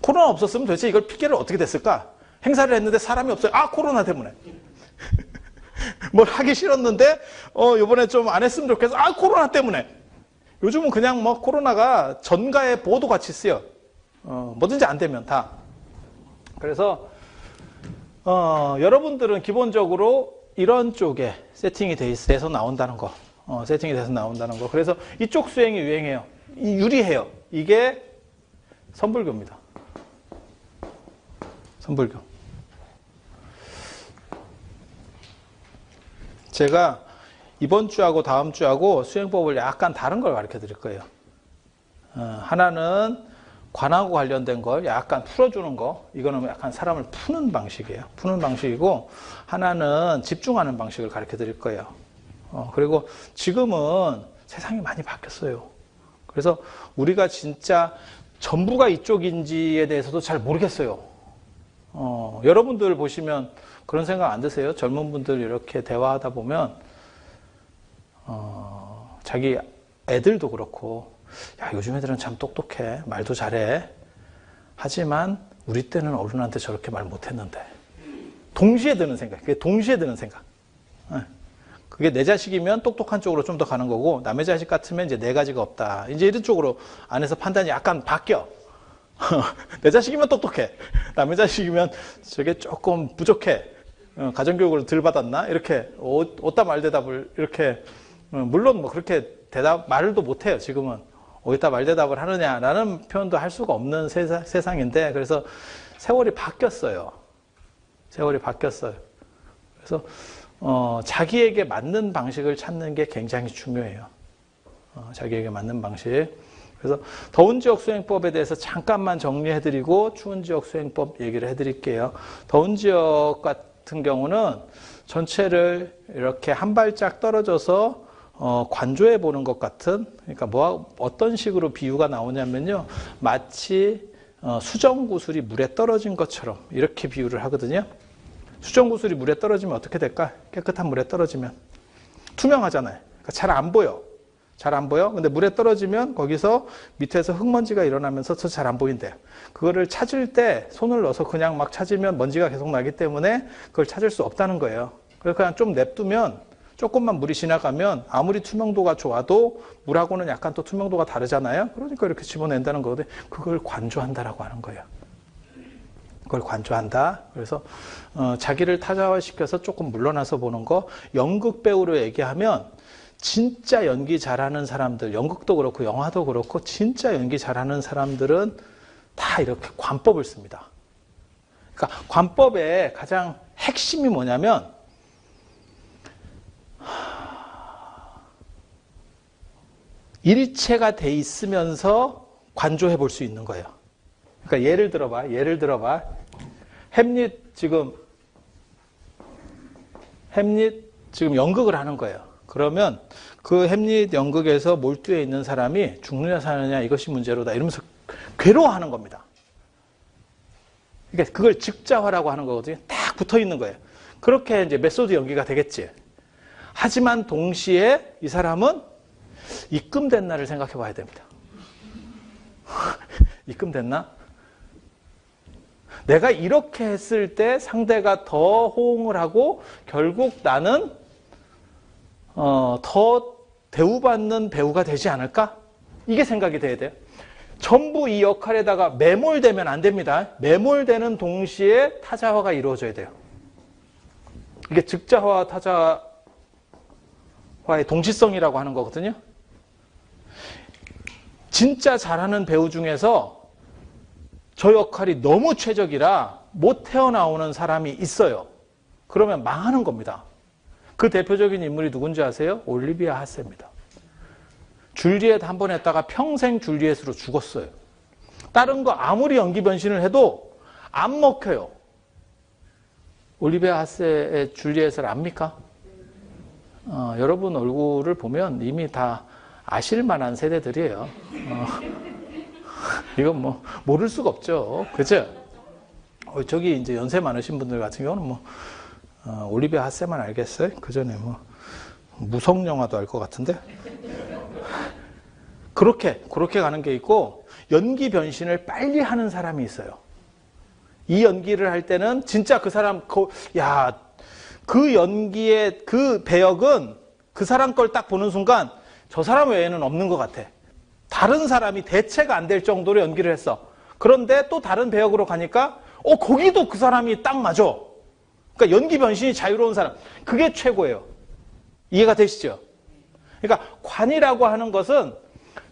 코로나 없었으면 도대체 이걸 핑계를 어떻게 댔을까? 행사를 했는데 사람이 없어요. 코로나 때문에. 뭘 하기 싫었는데 이번에 좀 안 했으면 좋겠어. 코로나 때문에. 요즘은 그냥 뭐 코로나가 전가의 보도 같이 쓰여. 뭐든지 안 되면 다. 그래서 여러분들은 기본적으로 이런 쪽에 세팅이 돼서 나온다는 거. 세팅이 돼서 나온다는 거. 그래서 이쪽 수행이 유행해요. 유리해요. 이게 선불교입니다. 선불교. 제가 이번 주하고 다음 주하고 수행법을 약간 다른 걸 가르쳐 드릴 거예요. 하나는 관하고 관련된 걸 약간 풀어주는 거. 이거는 약간 사람을 푸는 방식이에요. 푸는 방식이고, 하나는 집중하는 방식을 가르쳐 드릴 거예요. 그리고 지금은 세상이 많이 바뀌었어요. 그래서 우리가 진짜 전부가 이쪽인지에 대해서도 잘 모르겠어요. 여러분들 보시면 그런 생각 안 드세요? 젊은 분들 이렇게 대화하다 보면 자기 애들도 그렇고, 야, 요즘 애들은 참 똑똑해, 말도 잘해. 하지만 우리 때는 어른한테 저렇게 말 못했는데. 동시에 드는 생각. 그게 동시에 드는 생각. 그게 내 자식이면 똑똑한 쪽으로 좀 더 가는 거고, 남의 자식 같으면 이제 네 가지가 없다. 이제 이런 쪽으로 안에서 판단이 약간 바뀌어. 내 자식이면 똑똑해. 남의 자식이면 저게 조금 부족해. 가정교육을 덜 받았나? 이렇게 어디다 말대답을 이렇게, 물론 뭐 그렇게 말도 못해요. 지금은 어디다 말대답을 하느냐라는 표현도 할 수가 없는 세상인데, 그래서 세월이 바뀌었어요. 세월이 바뀌었어요. 그래서 자기에게 맞는 방식을 찾는 게 굉장히 중요해요. 자기에게 맞는 방식. 그래서 더운 지역 수행법에 대해서 잠깐만 정리해드리고 추운 지역 수행법 얘기를 해드릴게요. 더운 지역 같은 경우는 전체를 이렇게 한 발짝 떨어져서 관조해 보는 것 같은, 그러니까 어떤 식으로 비유가 나오냐면요, 마치 수정구슬이 물에 떨어진 것처럼 이렇게 비유를 하거든요. 수정구슬이 물에 떨어지면 어떻게 될까? 깨끗한 물에 떨어지면 투명하잖아요. 그러니까 잘 안 보여. 잘 안 보여. 근데 물에 떨어지면 거기서 밑에서 흙먼지가 일어나면서 잘 안 보인대요. 그거를 찾을 때 손을 넣어서 그냥 막 찾으면 먼지가 계속 나기 때문에 그걸 찾을 수 없다는 거예요. 그래서 그냥 좀 냅두면, 조금만 물이 지나가면 아무리 투명도가 좋아도 물하고는 약간 또 투명도가 다르잖아요. 그러니까 이렇게 집어낸다는 거거든요. 그걸 관조한다라고 하는 거예요. 그걸 관조한다. 그래서 자기를 타자화시켜서 조금 물러나서 보는 거. 연극 배우로 얘기하면 진짜 연기 잘하는 사람들, 연극도 그렇고 영화도 그렇고 진짜 연기 잘하는 사람들은 다 이렇게 관법을 씁니다. 그러니까 관법의 가장 핵심이 뭐냐면 일체가 돼 있으면서 관조해 볼 수 있는 거예요. 그러니까 예를 들어봐. 햄릿 지금 연극을 하는 거예요. 그러면 그 햄릿 연극에서 몰두해 있는 사람이 죽느냐 사느냐 이것이 문제로다 이러면서 괴로워하는 겁니다. 그러니까 그걸 즉자화라고 하는 거거든요. 딱 붙어 있는 거예요. 그렇게 이제 메소드 연기가 되겠지. 하지만 동시에 이 사람은 입금됐나를 생각해 봐야 됩니다. 입금됐나? 내가 이렇게 했을 때 상대가 더 호응을 하고 결국 나는 더 대우받는 배우가 되지 않을까? 이게 생각이 돼야 돼요. 전부 이 역할에다가 매몰되면 안 됩니다. 매몰되는 동시에 타자화가 이루어져야 돼요. 이게 즉자화와 타자화의 동시성이라고 하는 거거든요. 진짜 잘하는 배우 중에서 저 역할이 너무 최적이라 못 태어나오는 사람이 있어요. 그러면 망하는 겁니다. 그 대표적인 인물이 누군지 아세요? 올리비아 하세입니다. 줄리엣 한 번 했다가 평생 줄리엣으로 죽었어요. 다른 거 아무리 연기 변신을 해도 안 먹혀요. 올리비아 하세의 줄리엣을 압니까? 여러분 얼굴을 보면 이미 다 아실 만한 세대들이에요. 이건 뭐 모를 수가 없죠. 그죠? 저기 이제 연세 많으신 분들 같은 경우는 올리비아 하세만 알겠어요? 그 전에 무성 영화도 알 것 같은데. 그렇게 가는 게 있고, 연기 변신을 빨리 하는 사람이 있어요. 이 연기를 할 때는 진짜 그 사람, 그 연기의 그 배역은 그 사람 걸 딱 보는 순간 저 사람 외에는 없는 것 같아. 다른 사람이 대체가 안 될 정도로 연기를 했어. 그런데 또 다른 배역으로 가니까 거기도 그 사람이 딱 맞아. 그러니까 연기 변신이 자유로운 사람. 그게 최고예요. 이해가 되시죠? 그러니까 관이라고 하는 것은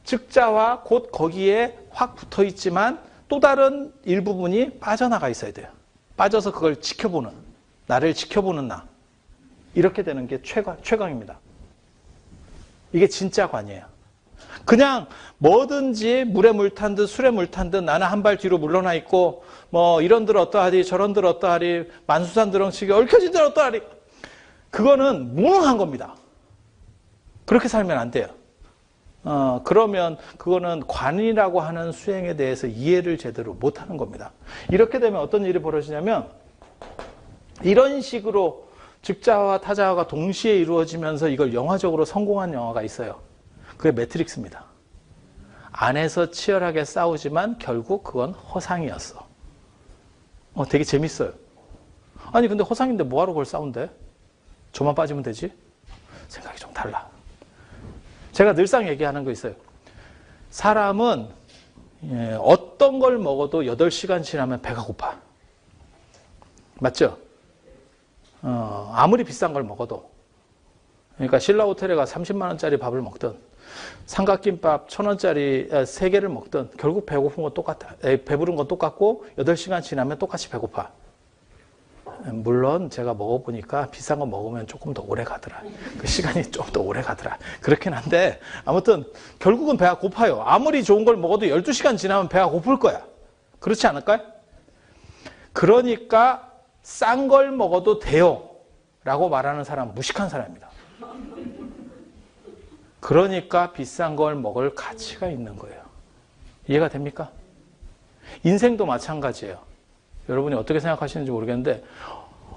즉자와 곧 거기에 확 붙어 있지만 또 다른 일부분이 빠져나가 있어야 돼요. 빠져서 그걸 지켜보는, 나를 지켜보는 나. 이렇게 되는 게 최강입니다. 이게 진짜 관이에요. 그냥 뭐든지 물에 물 탄 듯 술에 물 탄 듯 나는 한 발 뒤로 물러나 있고 이런들 어떠하리 저런들 어떠하리 만수산 드렁치기 얽혀진들 어떠하리, 그거는 무능한 겁니다. 그렇게 살면 안 돼요. 그러면 그거는 관이라고 하는 수행에 대해서 이해를 제대로 못하는 겁니다. 이렇게 되면 어떤 일이 벌어지냐면 이런 식으로 즉자와 타자화가 동시에 이루어지면서 이걸 영화적으로 성공한 영화가 있어요. 그게 매트릭스입니다. 안에서 치열하게 싸우지만 결국 그건 허상이었어. 되게 재밌어요. 아니 근데 허상인데 뭐하러 그걸 싸운대? 저만 빠지면 되지? 생각이 좀 달라. 제가 늘상 얘기하는 거 있어요. 사람은 어떤 걸 먹어도 8시간 지나면 배가 고파. 맞죠? 아무리 비싼 걸 먹어도. 그러니까 신라 호텔에 가 30만 원짜리 밥을 먹든 삼각김밥 1,000원짜리 3개를 먹든 결국 배고픈 건 똑같아. 배부른 건 똑같고 8시간 지나면 똑같이 배고파. 물론 제가 먹어보니까 비싼 거 먹으면 조금 더 오래 가더라. 그 시간이 좀 더 오래 가더라. 그렇긴 한데 아무튼 결국은 배가 고파요. 아무리 좋은 걸 먹어도 12시간 지나면 배가 고플 거야. 그렇지 않을까요? 그러니까 싼 걸 먹어도 돼요 라고 말하는 사람 무식한 사람입니다. 그러니까 비싼 걸 먹을 가치가 있는 거예요. 이해가 됩니까? 인생도 마찬가지예요. 여러분이 어떻게 생각하시는지 모르겠는데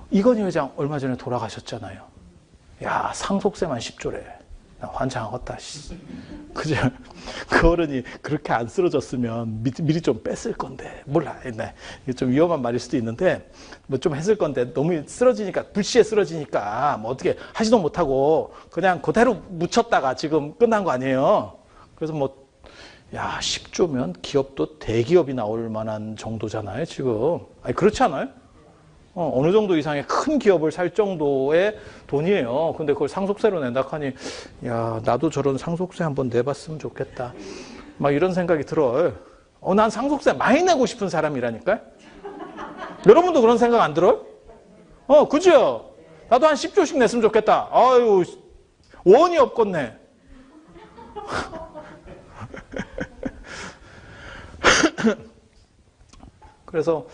이건희 회장 얼마 전에 돌아가셨잖아요. 야, 상속세만 10조래. 나 환장하겠다. 그죠? 그 어른이 그렇게 안 쓰러졌으면 미리 좀 뺐을 건데. 몰라. 네. 이게 좀 위험한 말일 수도 있는데 뭐 좀 했을 건데 너무 쓰러지니까 불시에 쓰러지니까 뭐 어떻게 하지도 못하고 그냥 그대로 묻혔다가 지금 끝난 거 아니에요. 그래서 뭐 야, 10조면 기업도 대기업이 나올 만한 정도잖아요, 지금. 아니, 그렇지 않아요? 어느 정도 이상의 큰 기업을 살 정도의 돈이에요. 근데 그걸 상속세로 낸다 하니, 야, 나도 저런 상속세 한번 내봤으면 좋겠다. 막 이런 생각이 들어요. 난 상속세 많이 내고 싶은 사람이라니까요? 여러분도 그런 생각 안 들어요? 그죠? 나도 한 10조씩 냈으면 좋겠다. 아유, 원이 없겠네. 그래서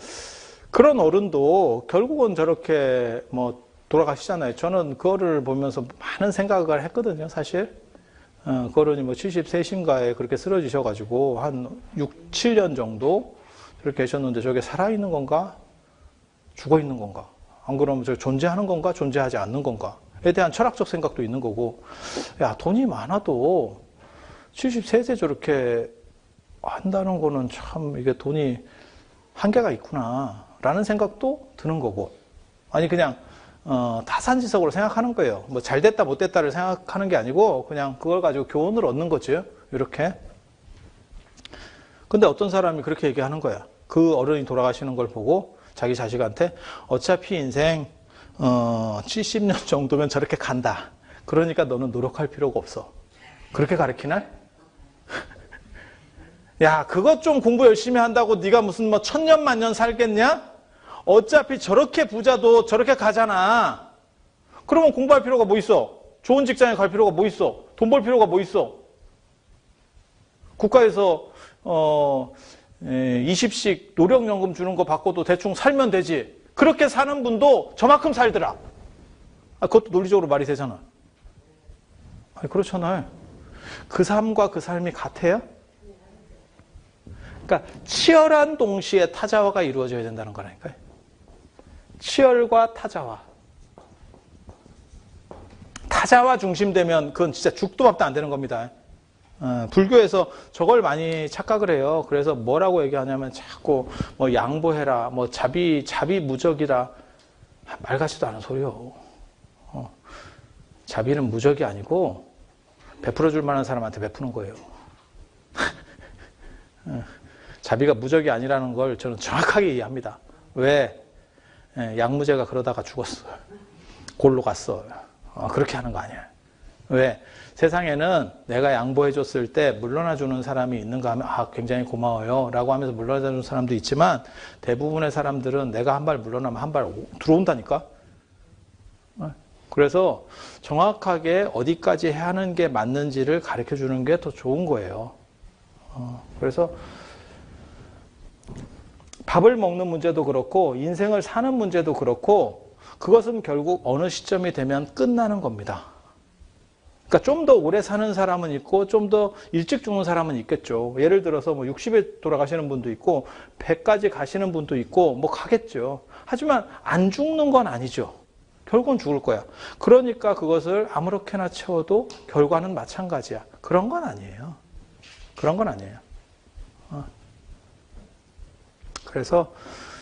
그런 어른도 결국은 저렇게 뭐 돌아가시잖아요. 저는 그거를 보면서 많은 생각을 했거든요, 사실. 그 어른이 뭐 73인가에 그렇게 쓰러지셔가지고 한 6, 7년 정도 저렇게 계셨는데 저게 살아있는 건가? 죽어있는 건가? 안 그러면 저 존재하는 건가? 존재하지 않는 건가?에 대한 철학적 생각도 있는 거고, 야, 돈이 많아도 73세 저렇게 한다는 거는 참 이게 돈이 한계가 있구나 라는 생각도 드는 거고, 아니 그냥 타산지석으로 생각하는 거예요. 뭐 잘됐다 못됐다를 생각하는 게 아니고 그냥 그걸 가지고 교훈을 얻는 거죠. 이렇게. 근데 어떤 사람이 그렇게 얘기하는 거야. 그 어른이 돌아가시는 걸 보고 자기 자식한테 어차피 인생 70년 정도면 저렇게 간다. 그러니까 너는 노력할 필요가 없어. 그렇게 가르치나? 야, 그것 좀 공부 열심히 한다고 네가 무슨 뭐 1000년 만년 살겠냐? 어차피 저렇게 부자도 저렇게 가잖아. 그러면 공부할 필요가 뭐 있어? 좋은 직장에 갈 필요가 뭐 있어? 돈 벌 필요가 뭐 있어? 국가에서 20씩 노령연금 주는 거 받고도 대충 살면 되지. 그렇게 사는 분도 저만큼 살더라. 그것도 논리적으로 말이 되잖아. 아니, 그렇잖아요. 그 삶과 그 삶이 같아요? 그러니까 치열한 동시에 타자화가 이루어져야 된다는 거라니까요. 치열과 타자화. 타자화 중심되면 그건 진짜 죽도 밥도 안 되는 겁니다. 불교에서 저걸 많이 착각을 해요. 그래서 뭐라고 얘기하냐면 자꾸 뭐 양보해라, 뭐 자비무적이라. 말 같지도 않은 소리요. 자비는 무적이 아니고 베풀어 줄 만한 사람한테 베푸는 거예요. 자비가 무적이 아니라는 걸 저는 정확하게 이해합니다. 왜? 양무제가 그러다가 죽었어요. 골로 갔어요. 그렇게 하는 거 아니에요. 왜? 세상에는 내가 양보해줬을 때 물러나주는 사람이 있는가 하면 굉장히 고마워요 라고 하면서 물러나주는 사람도 있지만 대부분의 사람들은 내가 한 발 물러나면 한 발 들어온다니까. 그래서 정확하게 어디까지 해야 하는 게 맞는지를 가르쳐주는 게 더 좋은 거예요. 그래서 밥을 먹는 문제도 그렇고 인생을 사는 문제도 그렇고 그것은 결국 어느 시점이 되면 끝나는 겁니다. 그러니까 좀 더 오래 사는 사람은 있고 좀 더 일찍 죽는 사람은 있겠죠. 예를 들어서 뭐 60에 돌아가시는 분도 있고 100까지 가시는 분도 있고 뭐 가겠죠. 하지만 안 죽는 건 아니죠. 결국은 죽을 거야. 그러니까 그것을 아무렇게나 채워도 결과는 마찬가지야. 그런 건 아니에요. 그런 건 아니에요. 그래서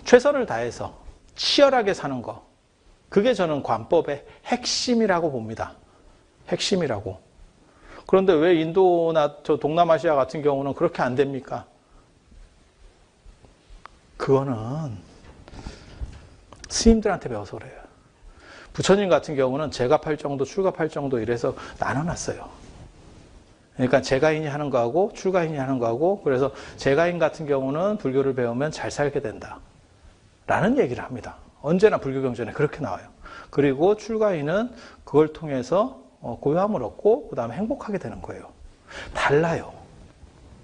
최선을 다해서 치열하게 사는 거. 그게 저는 관법의 핵심이라고 봅니다. 핵심이라고. 그런데 왜 인도나 저 동남아시아 같은 경우는 그렇게 안 됩니까? 그거는 스님들한테 배워서 그래요. 부처님 같은 경우는 제갑할 정도, 출갑할 정도 이래서 나눠놨어요. 그러니까 제가인이 하는 거하고 출가인이 하는 거하고 그래서 제가인 같은 경우는 불교를 배우면 잘 살게 된다. 라는 얘기를 합니다. 언제나 불교 경전에 그렇게 나와요. 그리고 출가인은 그걸 통해서 고요함을 얻고 그 다음에 행복하게 되는 거예요. 달라요.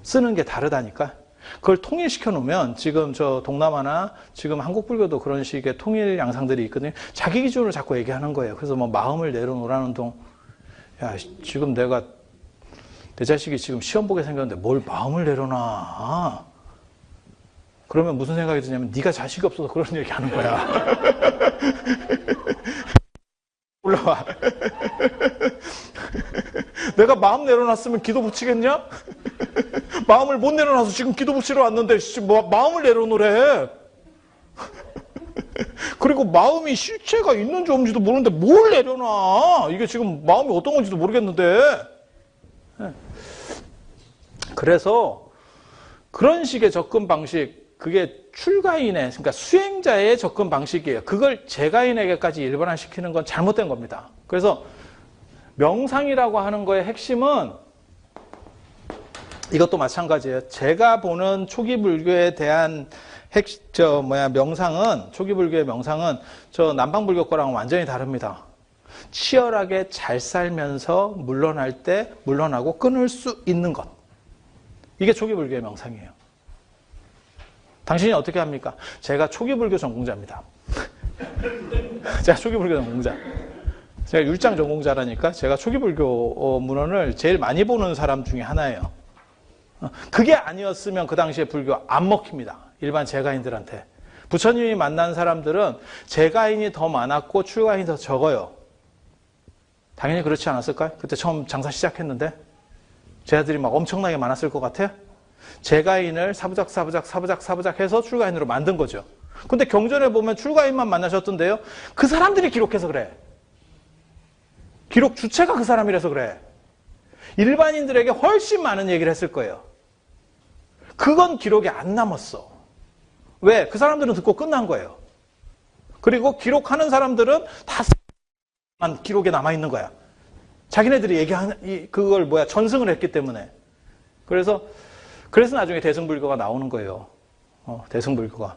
쓰는 게 다르다니까. 그걸 통일시켜 놓으면 지금 저 동남아나 지금 한국 불교도 그런 식의 통일 양상들이 있거든요. 자기 기준으로 자꾸 얘기하는 거예요. 그래서 뭐 마음을 내려놓으라는 동, 야, 지금 내가 내 자식이 지금 시험 보게 생겼는데 뭘 마음을 내려놔. 그러면 무슨 생각이 드냐면 네가 자식이 없어서 그런 얘기 하는 거야. 올라와. 내가 마음 내려놨으면 기도 붙이겠냐? 마음을 못 내려놔서 지금 기도 붙이러 왔는데 뭐 마음을 내려놓으래. 그리고 마음이 실체가 있는지 없는지도 모르는데 뭘 내려놔. 이게 지금 마음이 어떤 건지도 모르겠는데. 그래서 그런 식의 접근 방식, 그게 출가인의, 그러니까 수행자의 접근 방식이에요. 그걸 재가인에게까지 일반화시키는 건 잘못된 겁니다. 그래서 명상이라고 하는 거의 핵심은 이것도 마찬가지예요. 제가 보는 초기 불교에 대한 명상은, 초기 불교의 명상은 저 남방 불교 거랑은 완전히 다릅니다. 치열하게 잘 살면서 물러날 때 물러나고 끊을 수 있는 것. 이게 초기 불교의 명상이에요. 당신이 어떻게 합니까? 제가 초기 불교 전공자입니다. 제가 초기 불교 전공자. 제가 율장 전공자라니까 제가 초기 불교 문헌을 제일 많이 보는 사람 중에 하나예요. 그게 아니었으면 그 당시에 불교 안 먹힙니다. 일반 재가인들한테. 부처님이 만난 사람들은 재가인이 더 많았고 출가인이 더 적어요. 당연히 그렇지 않았을까요? 그때 처음 장사 시작했는데 제자들이 막 엄청나게 많았을 것 같아요. 재가인을 사부작 해서 출가인으로 만든 거죠. 근데 경전에 보면 출가인만 만나셨던데요. 그 사람들이 기록해서 그래. 기록 주체가 그 사람이라서 그래. 일반인들에게 훨씬 많은 얘기를 했을 거예요. 그건 기록이 안 남았어. 왜? 그 사람들은 듣고 끝난 거예요. 그리고 기록하는 사람들은 다 기록에 남아있는 거야. 자기네들이 그걸 전승을 했기 때문에. 그래서 나중에 대승불교가 나오는 거예요. 대승불교가.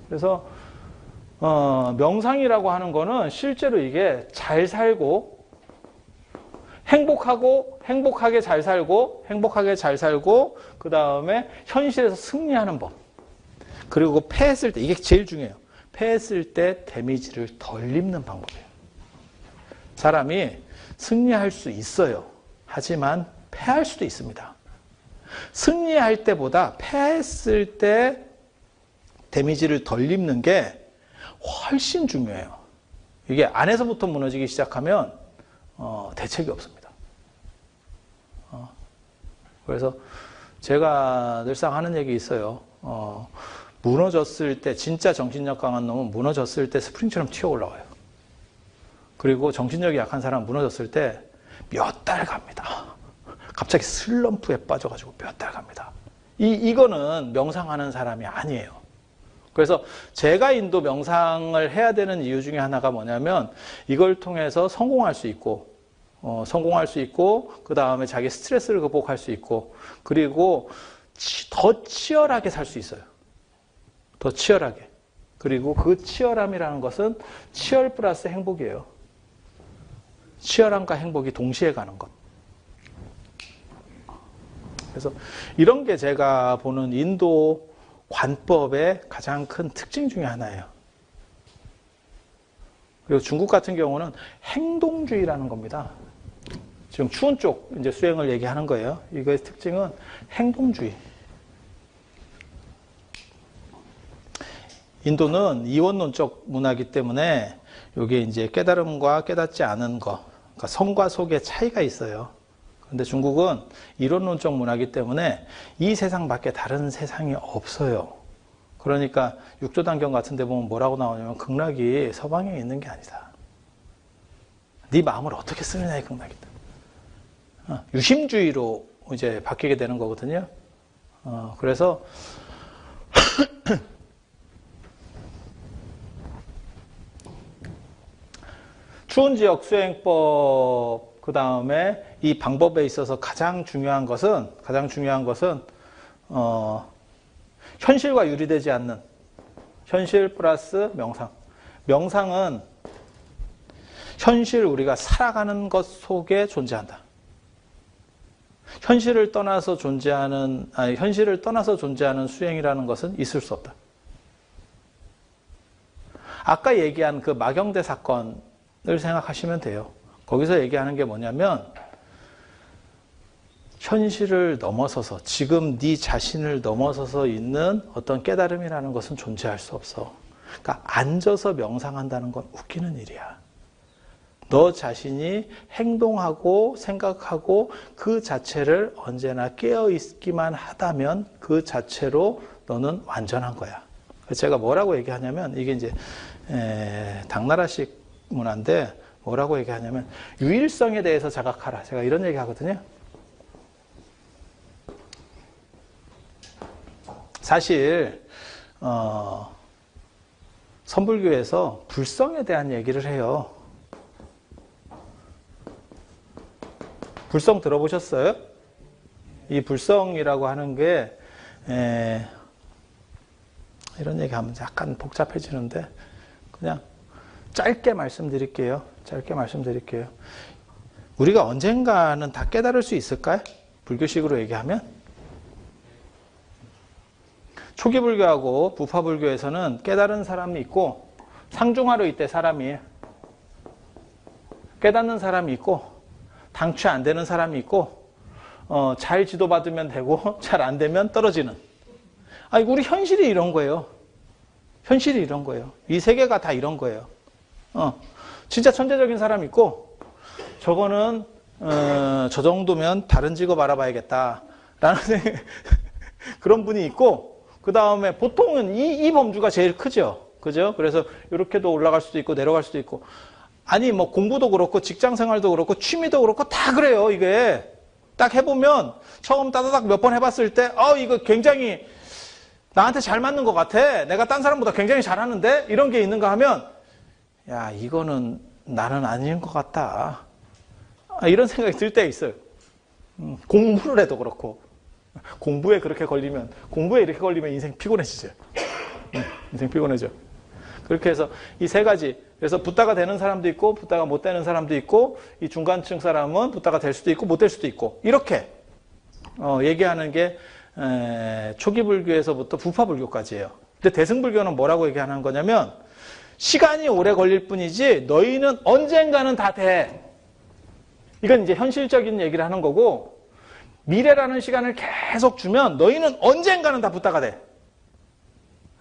그래서, 명상이라고 하는 거는 실제로 이게 잘 살고, 행복하게 잘 살고, 그 다음에 현실에서 승리하는 법. 그리고 패했을 때, 이게 제일 중요해요. 패했을 때 데미지를 덜 입는 방법이에요. 사람이 승리할 수 있어요. 하지만 패할 수도 있습니다. 승리할 때보다 패했을 때 데미지를 덜 입는 게 훨씬 중요해요. 이게 안에서부터 무너지기 시작하면 대책이 없습니다. 그래서 제가 늘상 하는 얘기 있어요. 무너졌을 때, 진짜 정신력 강한 놈은 무너졌을 때 스프링처럼 튀어 올라와요. 그리고 정신력이 약한 사람은 무너졌을 때 몇 달 갑니다. 갑자기 슬럼프에 빠져가지고 몇 달 갑니다. 이거는 명상하는 사람이 아니에요. 그래서 재가인도 명상을 해야 되는 이유 중에 하나가 뭐냐면 이걸 통해서 성공할 수 있고, 그 다음에 자기 스트레스를 극복할 수 있고, 그리고 더 치열하게 살 수 있어요. 더 치열하게. 그리고 그 치열함이라는 것은 치열 플러스 행복이에요. 치열함과 행복이 동시에 가는 것. 그래서 이런 게 제가 보는 인도 관법의 가장 큰 특징 중에 하나예요. 그리고 중국 같은 경우는 행동주의라는 겁니다. 지금 추운 쪽 이제 수행을 얘기하는 거예요. 이거의 특징은 행동주의. 인도는 이원론적 문화이기 때문에 이게 이제 깨달음과 깨닫지 않은 거, 그러니까 성과 속의 차이가 있어요. 그런데 중국은 이론론적 문화이기 때문에 이 세상 밖에 다른 세상이 없어요. 그러니까 육조단경 같은 데 보면 뭐라고 나오냐면 극락이 서방에 있는 게 아니다. 네 마음을 어떻게 쓰느냐의 극락이다. 유심주의로 이제 바뀌게 되는 거거든요. 그래서 추운 지역 수행법, 그 다음에 이 방법에 있어서 가장 중요한 것은 현실과 유리되지 않는, 현실 플러스 명상. 명상은 현실 우리가 살아가는 것 속에 존재한다. 현실을 떠나서 존재하는 수행이라는 것은 있을 수 없다. 아까 얘기한 그 마경대 사건을 생각하시면 돼요. 거기서 얘기하는 게 뭐냐면 현실을 넘어서서 지금 네 자신을 넘어서서 있는 어떤 깨달음이라는 것은 존재할 수 없어. 그러니까 앉아서 명상한다는 건 웃기는 일이야. 너 자신이 행동하고 생각하고 그 자체를 언제나 깨어있기만 하다면 그 자체로 너는 완전한 거야. 제가 뭐라고 얘기하냐면 이게 이제 당나라식 문화인데 뭐라고 얘기하냐면 유일성에 대해서 자각하라. 제가 이런 얘기 하거든요. 사실 선불교에서 불성에 대한 얘기를 해요. 불성 들어보셨어요? 이 불성이라고 하는 게 이런 얘기하면 약간 복잡해지는데 그냥 짧게 말씀드릴게요. 우리가 언젠가는 다 깨달을 수 있을까요? 불교식으로 얘기하면 초기 불교하고 부파 불교에서는 깨달은 사람이 있고 상중하로 있대 사람이 깨닫는 사람이 있고 당취 안 되는 사람이 있고 잘 지도받으면 되고 잘 안 되면 떨어지는. 아니 우리 현실이 이런 거예요. 이 세계가 다 이런 거예요. 진짜 천재적인 사람이 있고 저거는 저 정도면 다른 직업 알아봐야겠다라는 그런 분이 있고 그 다음에 보통은 이 범주가 제일 크죠. 그죠? 그래서 이렇게도 올라갈 수도 있고 내려갈 수도 있고 아니 뭐 공부도 그렇고 직장 생활도 그렇고 취미도 그렇고 다 그래요. 이게 딱 해보면 처음 따다닥 몇 번 해봤을 때 이거 굉장히 나한테 잘 맞는 것 같아. 내가 딴 사람보다 굉장히 잘하는데 이런 게 있는가 하면 야 이거는 나는 아닌 것 같다. 이런 생각이 들 때 있어요. 공부를 해도 그렇고 공부에 이렇게 걸리면 인생 피곤해지죠. 인생 피곤해져. 그렇게 해서 이 세 가지 그래서 붓다가 되는 사람도 있고 붓다가 못 되는 사람도 있고 이 중간층 사람은 붓다가 될 수도 있고 못 될 수도 있고 이렇게 얘기하는 게 초기 불교에서부터 부파 불교까지예요. 근데 대승불교는 뭐라고 얘기하는 거냐면 시간이 오래 걸릴 뿐이지 너희는 언젠가는 다 돼. 이건 이제 현실적인 얘기를 하는 거고 미래라는 시간을 계속 주면 너희는 언젠가는 다 붓다가 돼.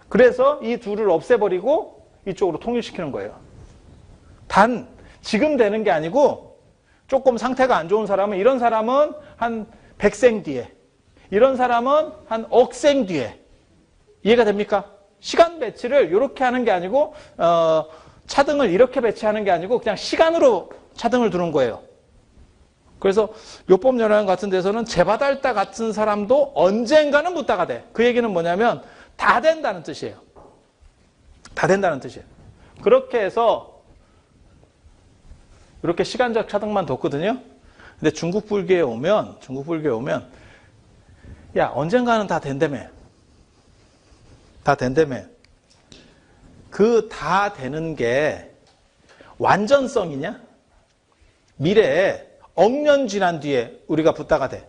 그래서 이 둘을 없애버리고 이쪽으로 통일시키는 거예요. 단 지금 되는 게 아니고 조금 상태가 안 좋은 사람은 이런 사람은 한 100생 뒤에 이런 사람은 한 억생 뒤에 이해가 됩니까? 시간 배치를 이렇게 하는 게 아니고 차등을 이렇게 배치하는 게 아니고 그냥 시간으로 차등을 두는 거예요. 그래서 요법연화형 같은 데서는 제바달다 같은 사람도 언젠가는 붓다가 돼. 그 얘기는 뭐냐면 다 된다는 뜻이에요. 다 된다는 뜻이에요. 그렇게 해서 이렇게 시간적 차등만 뒀거든요. 근데 중국 불교에 오면 야 언젠가는 다 된다며. 그 다 되는 게 완전성이냐? 미래에 억년 지난 뒤에 우리가 붓다가 돼.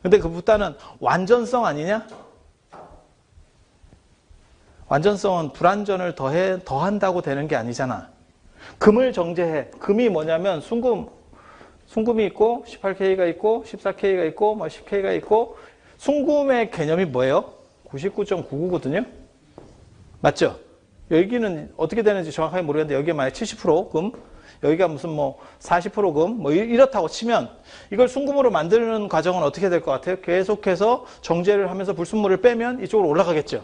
근데 그 붓다는 완전성 아니냐? 완전성은 불완전을 더한다고 되는 게 아니잖아. 금을 정제해. 금이 뭐냐면 순금이 있고 18K가 있고 14K가 있고 뭐 10K가 있고 순금의 개념이 뭐예요? 99.99거든요. 맞죠? 여기는 어떻게 되는지 정확하게 모르겠는데 여기에 만약 70% 금, 여기가 무슨 뭐 40% 금, 뭐 이렇다고 치면 이걸 순금으로 만드는 과정은 어떻게 될 것 같아요? 계속해서 정제를 하면서 불순물을 빼면 이쪽으로 올라가겠죠.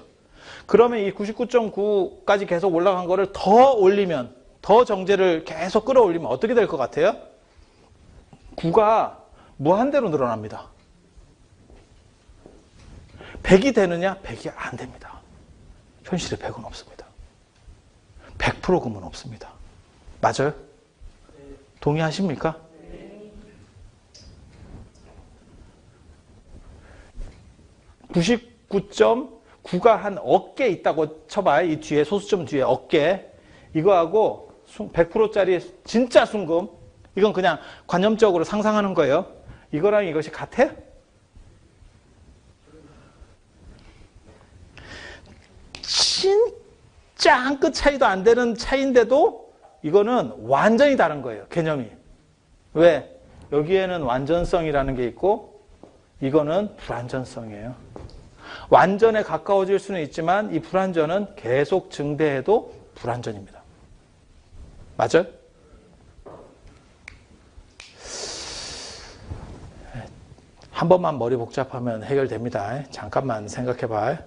그러면 이 99.9까지 계속 올라간 거를 더 올리면, 더 정제를 계속 끌어올리면 어떻게 될 것 같아요? 9가 무한대로 늘어납니다. 100이 되느냐? 100이 안 됩니다. 현실에 100은 없습니다. 100% 금은 없습니다. 맞아요? 동의하십니까? 99.99% 9가 한 어깨 있다고 쳐봐. 이 뒤에, 소수점 뒤에 어깨. 이거하고 100%짜리 진짜 순금. 이건 그냥 관념적으로 상상하는 거예요. 이거랑 이것이 같아? 진짜 한 끗 차이도 안 되는 차이인데도 이거는 완전히 다른 거예요. 개념이. 왜? 여기에는 완전성이라는 게 있고 이거는 불완전성이에요. 완전에 가까워질 수는 있지만 이 불완전은 계속 증대해도 불완전입니다. 맞아요? 한 번만 머리 복잡하면 해결됩니다. 잠깐만 생각해봐.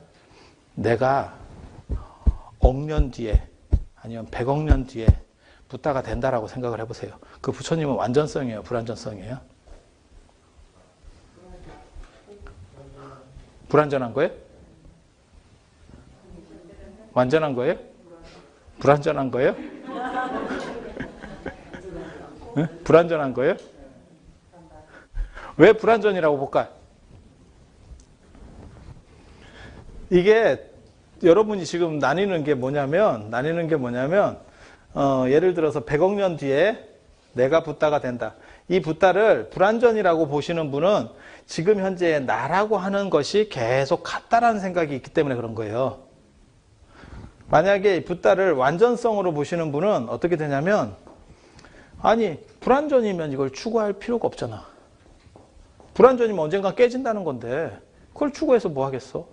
내가 억년 뒤에 아니면 100억 년 뒤에 붓다가 된다라고 생각을 해보세요. 그 부처님은 완전성이에요? 불완전성이에요? 불완전한 거예요? 완전한 거예요? 불완전한 거예요? 네? 불완전한 거예요? 왜 불완전이라고 볼까요? 이게 여러분이 지금 나뉘는 게 뭐냐면 예를 들어서 100억 년 뒤에 내가 붓다가 된다. 이 붓다를 불완전이라고 보시는 분은 지금 현재 나라고 하는 것이 계속 같다라는 생각이 있기 때문에 그런 거예요. 만약에 붓다를 완전성으로 보시는 분은 어떻게 되냐면 아니 불완전이면 이걸 추구할 필요가 없잖아. 불완전이면 언젠가 깨진다는 건데 그걸 추구해서 뭐 하겠어?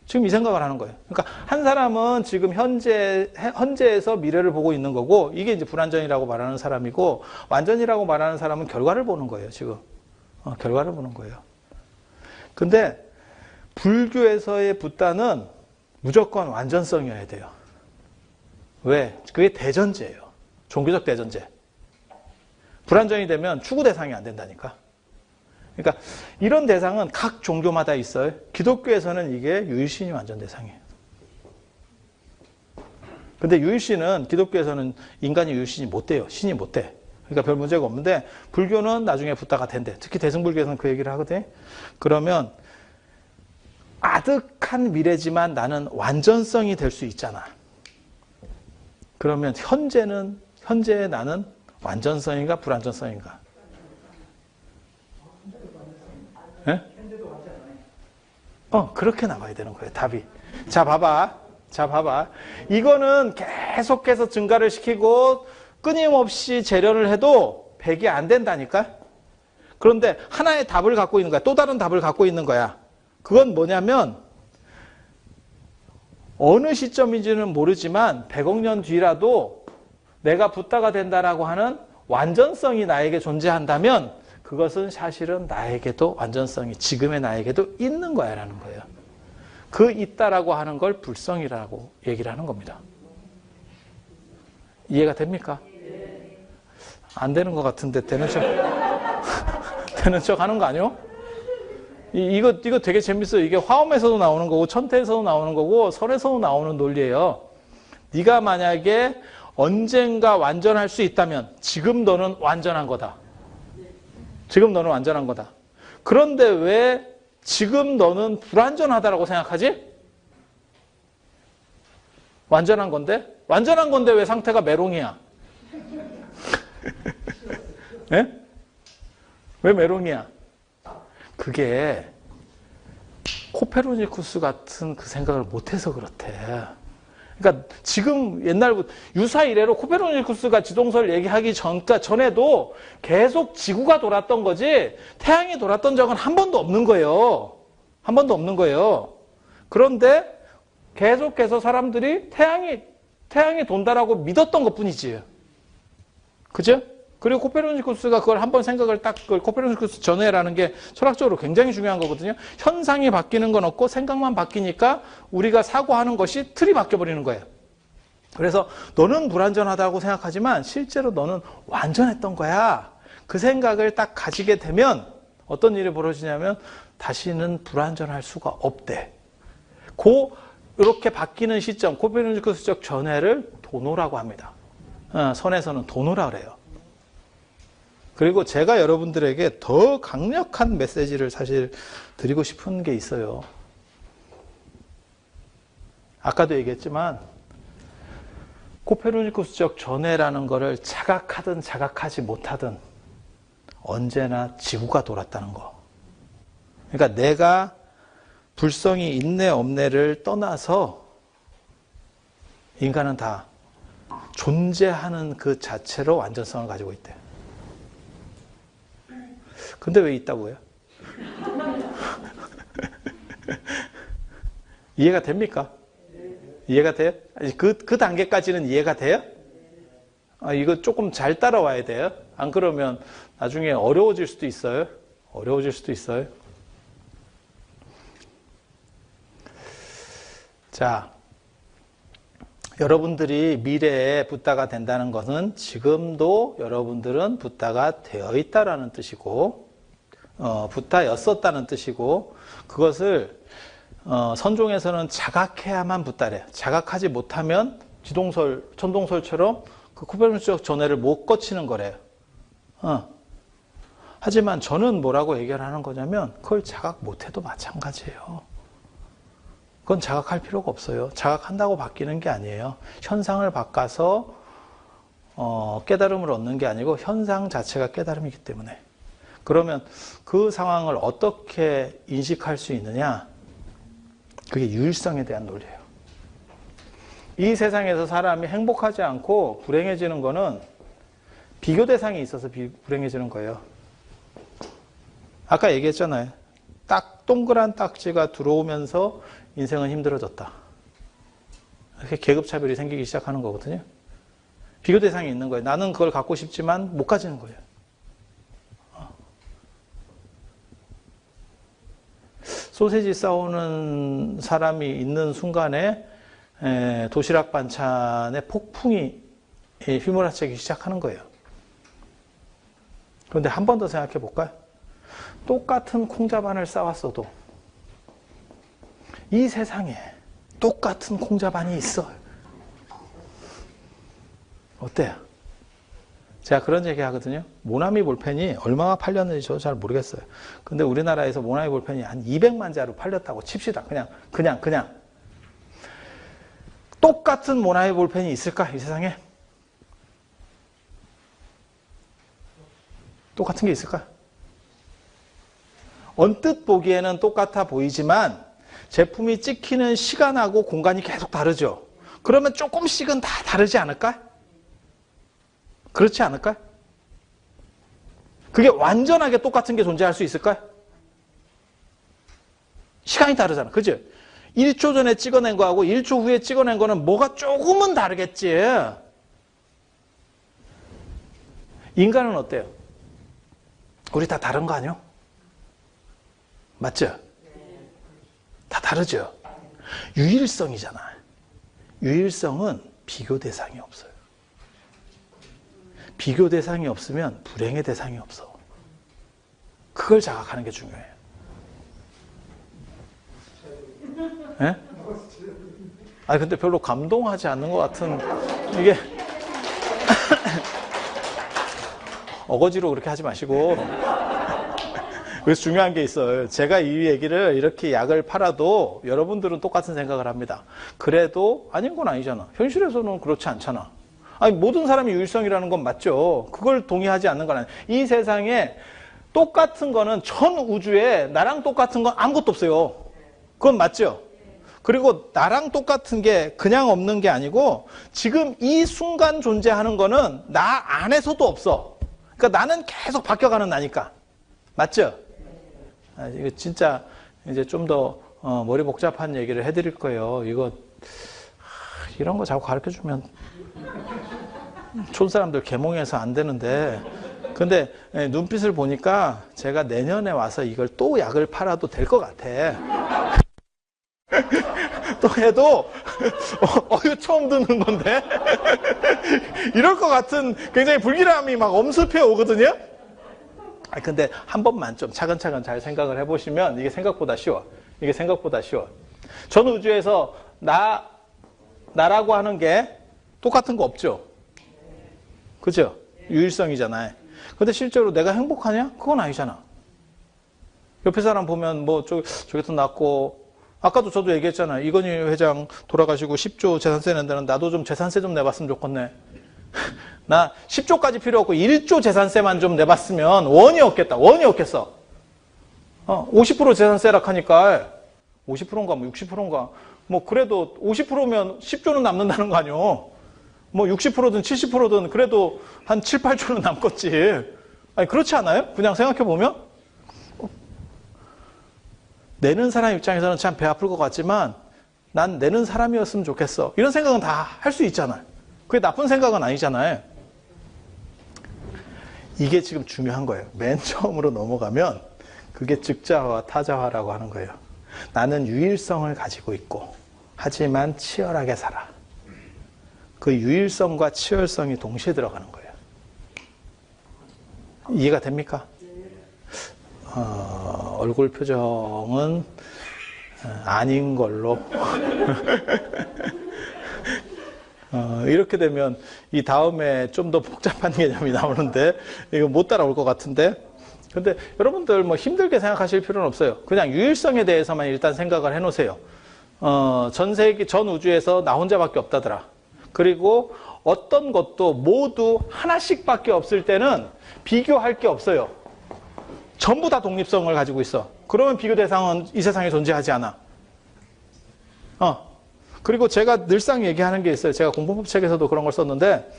지금 이 생각을 하는 거예요. 그러니까 한 사람은 지금 현재에서 미래를 보고 있는 거고 이게 이제 불완전이라고 말하는 사람이고 완전이라고 말하는 사람은 결과를 보는 거예요. 지금 결과를 보는 거예요. 근데 불교에서의 붓다는 무조건 완전성이어야 돼요. 왜? 그게 대전제예요. 종교적 대전제. 불완전이 되면 추구 대상이 안 된다니까. 그러니까 이런 대상은 각 종교마다 있어요. 기독교에서는 이게 유일신이 완전 대상이에요. 근데 유일신은 기독교에서는 인간이 유일신이 못 돼요. 신이 못 돼. 그러니까 별 문제가 없는데 불교는 나중에 붓다가 된대. 특히 대승불교에서는 그 얘기를 하거든. 그러면 아득한 미래지만 나는 완전성이 될 수 있잖아. 그러면 현재의 나는 완전성인가 불완전성인가? 네? 그렇게 나와야 되는 거예요, 답이. 자, 봐봐. 이거는 계속해서 증가를 시키고 끊임없이 재련을 해도 100이 안 된다니까? 그런데 하나의 답을 갖고 있는 거야. 또 다른 답을 갖고 있는 거야. 그건 뭐냐면 어느 시점인지는 모르지만 100억 년 뒤라도 내가 붓다가 된다라고 하는 완전성이 나에게 존재한다면 그것은 사실은 나에게도 완전성이 지금의 나에게도 있는 거야라는 거예요. 그 있다라고 하는 걸 불성이라고 얘기를 하는 겁니다. 이해가 됩니까? 안 되는 것 같은데 되는 척 되는 척 하는 거 아니요? 이거 되게 재밌어요. 이게 화엄에서도 나오는 거고 천태에서도 나오는 거고 설에서도 나오는 논리예요. 네가 만약에 언젠가 완전할 수 있다면 지금 너는 완전한 거다. 지금 너는 완전한 거다. 그런데 왜 지금 너는 불완전하다라고 생각하지? 완전한 건데? 완전한 건데 왜 상태가 메롱이야? 네? 왜 메롱이야? 그게 코페르니쿠스 같은 그 생각을 못해서 그렇대. 그러니까 지금 옛날부터 유사 이래로 코페르니쿠스가 지동설 얘기하기 전에도 계속 지구가 돌았던 거지 태양이 돌았던 적은 한 번도 없는 거예요. 한 번도 없는 거예요. 그런데 계속해서 사람들이 태양이 돈다라고 믿었던 것뿐이지. 그죠? 그리고 코페르니쿠스가 그걸 한번 생각을 그걸 코페르니쿠스 전회라는 게 철학적으로 굉장히 중요한 거거든요. 현상이 바뀌는 건 없고 생각만 바뀌니까 우리가 사고하는 것이 틀이 바뀌어버리는 거예요. 그래서 너는 불완전하다고 생각하지만 실제로 너는 완전했던 거야. 그 생각을 딱 가지게 되면 어떤 일이 벌어지냐면 다시는 불완전할 수가 없대. 이렇게 바뀌는 시점, 코페르니쿠스적 전회를 도노라고 합니다. 선에서는 도노라 그래요. 그리고 제가 여러분들에게 더 강력한 메시지를 사실 드리고 싶은 게 있어요. 아까도 얘기했지만 코페르니쿠스적 전해라는 거를 자각하든 자각하지 못하든 언제나 지구가 돌았다는 거. 그러니까 내가 불성이 있네 없네를 떠나서 인간은 다 존재하는 그 자체로 완전성을 가지고 있대. 근데 왜 있다고 해요? 이해가 됩니까? 이해가 돼요? 그 단계까지는 이해가 돼요? 이거 조금 잘 따라와야 돼요. 안 그러면 나중에 어려워질 수도 있어요. 어려워질 수도 있어요. 자, 여러분들이 미래에 붓다가 된다는 것은 지금도 여러분들은 붓다가 되어 있다라는 뜻이고, 붓다였었다는 뜻이고, 그것을 선종에서는 자각해야만 붓다래. 자각하지 못하면 지동설, 천동설처럼 그 코페르니쿠스적 전해를 못 거치는 거래요. 하지만 저는 뭐라고 해결하는 거냐면 그걸 자각 못해도 마찬가지예요. 그건 자각할 필요가 없어요. 자각한다고 바뀌는 게 아니에요. 현상을 바꿔서 깨달음을 얻는 게 아니고 현상 자체가 깨달음이기 때문에. 그러면 그 상황을 어떻게 인식할 수 있느냐? 그게 유일성에 대한 논리예요. 이 세상에서 사람이 행복하지 않고 불행해지는 거는 비교 대상이 있어서 불행해지는 거예요. 아까 얘기했잖아요. 딱 동그란 딱지가 들어오면서 인생은 힘들어졌다. 이렇게 계급차별이 생기기 시작하는 거거든요. 비교 대상이 있는 거예요. 나는 그걸 갖고 싶지만 못 가지는 거예요. 소세지 싸우는 사람이 있는 순간에 도시락 반찬에 폭풍이 휘몰아치기 시작하는 거예요. 그런데 한 번 더 생각해 볼까요? 똑같은 콩자반을 싸왔어도 이 세상에 똑같은 콩자반이 있어요. 어때요? 제가 그런 얘기 하거든요. 모나미 볼펜이 얼마나 팔렸는지 저도 잘 모르겠어요. 근데 우리나라에서 모나미 볼펜이 한 200만 자루 팔렸다고 칩시다. 그냥. 똑같은 모나미 볼펜이 있을까? 이 세상에? 똑같은 게 있을까? 언뜻 보기에는 똑같아 보이지만 제품이 찍히는 시간하고 공간이 계속 다르죠. 그러면 조금씩은 다 다르지 않을까? 그렇지 않을까? 그게 완전하게 똑같은 게 존재할 수 있을까? 시간이 다르잖아. 그죠? 1초 전에 찍어낸 거하고 1초 후에 찍어낸 거는 뭐가 조금은 다르겠지. 인간은 어때요? 우리 다 다른 거 아니요? 맞죠? 다 다르죠? 유일성이잖아. 유일성은 비교 대상이 없어요. 비교 대상이 없으면 불행의 대상이 없어. 그걸 자각하는 게 중요해요. 예? 근데 별로 감동하지 않는 것 같은, 이게, 어거지로 그렇게 하지 마시고. 그래서 중요한 게 있어요. 제가 이 얘기를 이렇게 약을 팔아도 여러분들은 똑같은 생각을 합니다. 그래도 아닌 건 아니잖아. 현실에서는 그렇지 않잖아. 모든 사람이 유일성이라는 건 맞죠. 그걸 동의하지 않는 건 아니에요. 이 세상에 똑같은 거는 전 우주에 나랑 똑같은 건 아무것도 없어요. 그건 맞죠? 그리고 나랑 똑같은 게 그냥 없는 게 아니고 지금 이 순간 존재하는 거는 나 안에서도 없어. 그러니까 나는 계속 바뀌어가는 나니까. 맞죠? 이거 진짜 이제 좀 더 머리 복잡한 얘기를 해드릴 거예요. 이런 거 자꾸 가르쳐주면 촌사람들 계몽해서 안 되는데, 근데 눈빛을 보니까 제가 내년에 와서 이걸 또 약을 팔아도 될 것 같아. 또 해도 이거 처음 듣는 건데 이럴 것 같은 굉장히 불길함이 막 엄습해 오거든요. 근데 한 번만 좀 차근차근 잘 생각을 해보시면 이게 생각보다 쉬워. 전 우주에서 나라고 하는 게 똑같은 거 없죠. 그죠? 유일성이잖아요. 근데 실제로 내가 행복하냐? 그건 아니잖아. 옆에 사람 보면 저기서 낳고 아까도 저도 얘기했잖아요. 이건희 회장 돌아가시고 10조 재산세 낸다는 나도 좀 재산세 좀 내봤으면 좋겠네. 나 10조까지 필요 없고 1조 재산세만 좀 내봤으면 원이 없겠다. 원이 없겠어. 50% 재산세라 하니까 50%인가 뭐 60%인가 뭐 그래도 50%면 10조는 남는다는 거 아니요. 뭐 60%든 70%든 그래도 한 7, 8조는 남겠지. 아니 그렇지 않아요? 그냥 생각해 보면 내는 사람 입장에서는 참 배 아플 것 같지만 난 내는 사람이었으면 좋겠어. 이런 생각은 다 할 수 있잖아요. 그게 나쁜 생각은 아니잖아요. 이게 지금 중요한 거예요. 맨 처음으로 넘어가면 그게 즉자화와 타자화라고 하는 거예요. 나는 유일성을 가지고 있고 하지만 치열하게 살아. 그 유일성과 치열성이 동시에 들어가는 거예요. 이해가 됩니까? 얼굴 표정은 아닌 걸로 이렇게 되면 이 다음에 좀 더 복잡한 개념이 나오는데 이거 못 따라올 것 같은데 근데 여러분들 뭐 힘들게 생각하실 필요는 없어요. 그냥 유일성에 대해서만 일단 생각을 해놓으세요. 전 세계, 전 우주에서 나 혼자밖에 없다더라. 그리고 어떤 것도 모두 하나씩밖에 없을 때는 비교할 게 없어요. 전부 다 독립성을 가지고 있어. 그러면 비교 대상은 이 세상에 존재하지 않아. 그리고 제가 늘상 얘기하는 게 있어요. 제가 공부법 책에서도 그런 걸 썼는데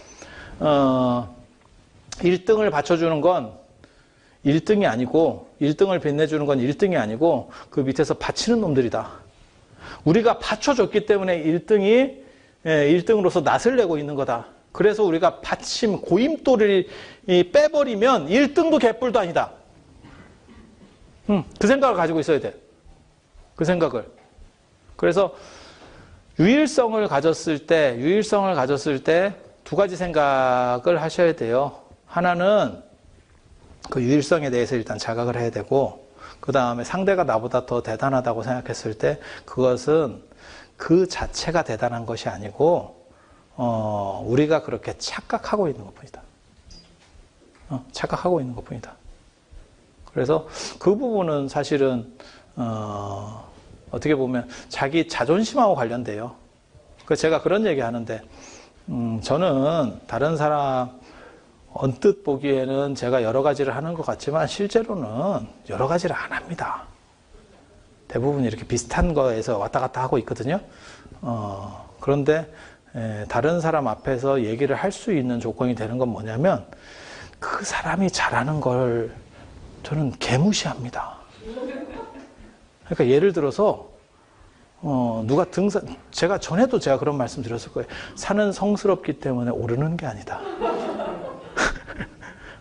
1등을 받쳐주는 건 1등이 아니고 1등을 빛내주는 건 1등이 아니고 그 밑에서 받치는 놈들이다. 우리가 받쳐줬기 때문에 1등으로서 낯을 내고 있는 거다. 그래서 우리가 받침, 고임돌을 빼버리면 1등도 개뿔도 아니다. 그 생각을 가지고 있어야 돼. 그 생각을. 그래서 유일성을 가졌을 때 두 가지 생각을 하셔야 돼요. 하나는 그 유일성에 대해서 일단 자각을 해야 되고, 그 다음에 상대가 나보다 더 대단하다고 생각했을 때 그것은 그 자체가 대단한 것이 아니고 우리가 그렇게 착각하고 있는 것뿐이다. 착각하고 있는 것뿐이다. 그래서 그 부분은 사실은 어떻게 보면 자기 자존심하고 관련돼요. 그래서 제가 그런 얘기 하는데 저는 다른 사람 언뜻 보기에는 제가 여러 가지를 하는 것 같지만 실제로는 여러 가지를 안 합니다. 대부분 이렇게 비슷한 거에서 왔다 갔다 하고 있거든요. 그런데 다른 사람 앞에서 얘기를 할 수 있는 조건이 되는 건 뭐냐면 그 사람이 잘하는 걸 저는 개무시합니다. 그러니까 예를 들어서 누가 제가 전에도 제가 그런 말씀 드렸을 거예요. 산은 성스럽기 때문에 오르는 게 아니다.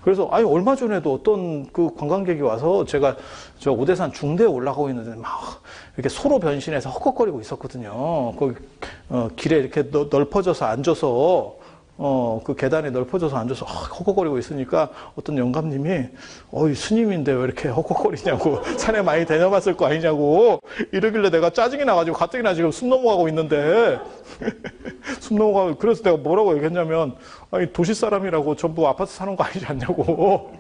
그래서 얼마 전에도 어떤 그 관광객이 와서 제가 저 오대산 중대에 올라가고 있는데 막 이렇게 소로 변신해서 헉헉거리고 있었거든요. 길에 이렇게 넓어져서 앉아서 그 계단에 넓어져서 앉아서 헉헉거리고 있으니까 어떤 영감님이 스님인데 왜 이렇게 헉헉거리냐고 산에 많이 다녀봤을 거 아니냐고 이러길래 내가 짜증이 나가지고 가뜩이나 지금 숨 넘어가고 있는데 숨 넘어가고 그래서 내가 뭐라고 얘기했냐면 도시 사람이라고 전부 아파트 사는 거 아니지 않냐고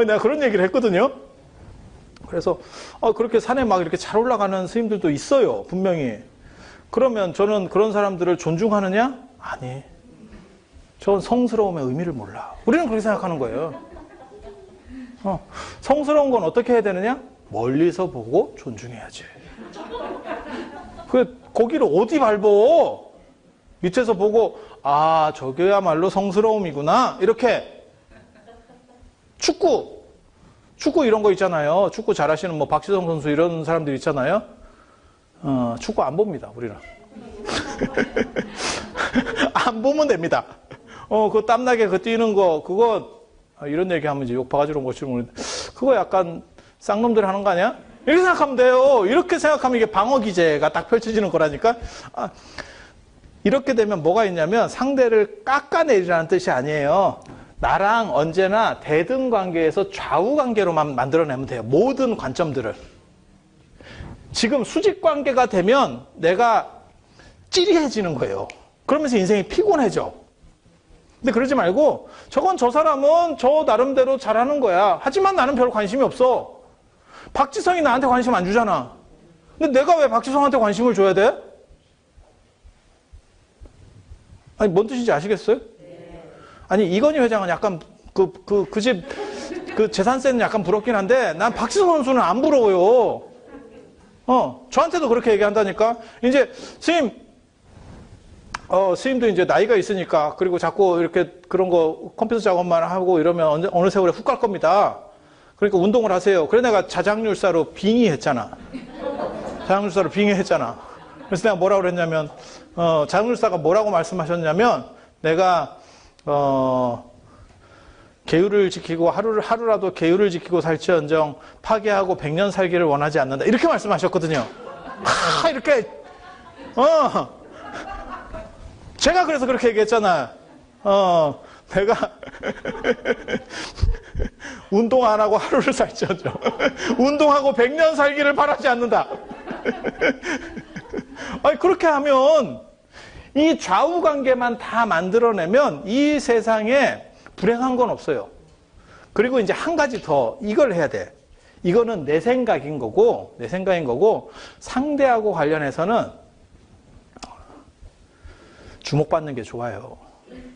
내가 그런 얘기를 했거든요. 그래서 그렇게 산에 막 이렇게 잘 올라가는 스님들도 있어요. 분명히. 그러면 저는 그런 사람들을 존중하느냐? 아니. 저는 성스러움의 의미를 몰라. 우리는 그렇게 생각하는 거예요. 성스러운 건 어떻게 해야 되느냐? 멀리서 보고 존중해야지. 거기를 어디 밟어? 밑에서 보고, 저게야말로 성스러움이구나. 이렇게. 축구 이런 거 있잖아요. 축구 잘하시는 박지성 선수 이런 사람들 있잖아요. 축구 안 봅니다, 우리는. 안 보면 됩니다. 그 땀나게 뛰는 거, 그거, 이런 얘기 하면 이제 욕 바가지로 못치는 모르는데, 그거 약간 쌍놈들이 하는 거 아니야? 이렇게 생각하면 돼요. 이렇게 생각하면 이게 방어 기제가 딱 펼쳐지는 거라니까. 이렇게 되면 뭐가 있냐면 상대를 깎아내리라는 뜻이 아니에요. 나랑 언제나 대등 관계에서 좌우 관계로만 만들어내면 돼요. 모든 관점들을. 지금 수직 관계가 되면 내가 찌리해지는 거예요. 그러면서 인생이 피곤해져. 근데 그러지 말고 저건 저 사람은 저 나름대로 잘하는 거야. 하지만 나는 별 관심이 없어. 박지성이 나한테 관심 안 주잖아. 근데 내가 왜 박지성한테 관심을 줘야 돼? 아니, 뭔 뜻인지 아시겠어요? 아니, 이건희 회장은 약간 그 집 그 재산세는 약간 부럽긴 한데 난 박지성 선수는 안 부러워요. 저한테도 그렇게 얘기한다니까. 이제 스님도 이제 나이가 있으니까, 그리고 자꾸 이렇게 그런 거 컴퓨터 작업만 하고 이러면 어느 세월에 훅 갈 겁니다. 그러니까 운동을 하세요. 그래 내가 자장률사로 빙의했잖아. 자장률사로 빙의했잖아. 그래서 내가 뭐라고 그랬냐면, 자장률사가 뭐라고 말씀하셨냐면, 내가, 계율을 지키고 하루라도 계율을 지키고 살지언정 파괴하고 100년 살기를 원하지 않는다. 이렇게 말씀하셨거든요. 이렇게, 제가 그래서 그렇게 얘기했잖아요. 내가 운동 안 하고 하루를 살지언정 운동하고 100년 살기를 바라지 않는다. 아니, 그렇게 하면 이 좌우 관계만 다 만들어내면 이 세상에 불행한 건 없어요. 그리고 이제 한 가지 더 이걸 해야 돼. 이거는 내 생각인 거고 상대하고 관련해서는 주목받는 게 좋아요.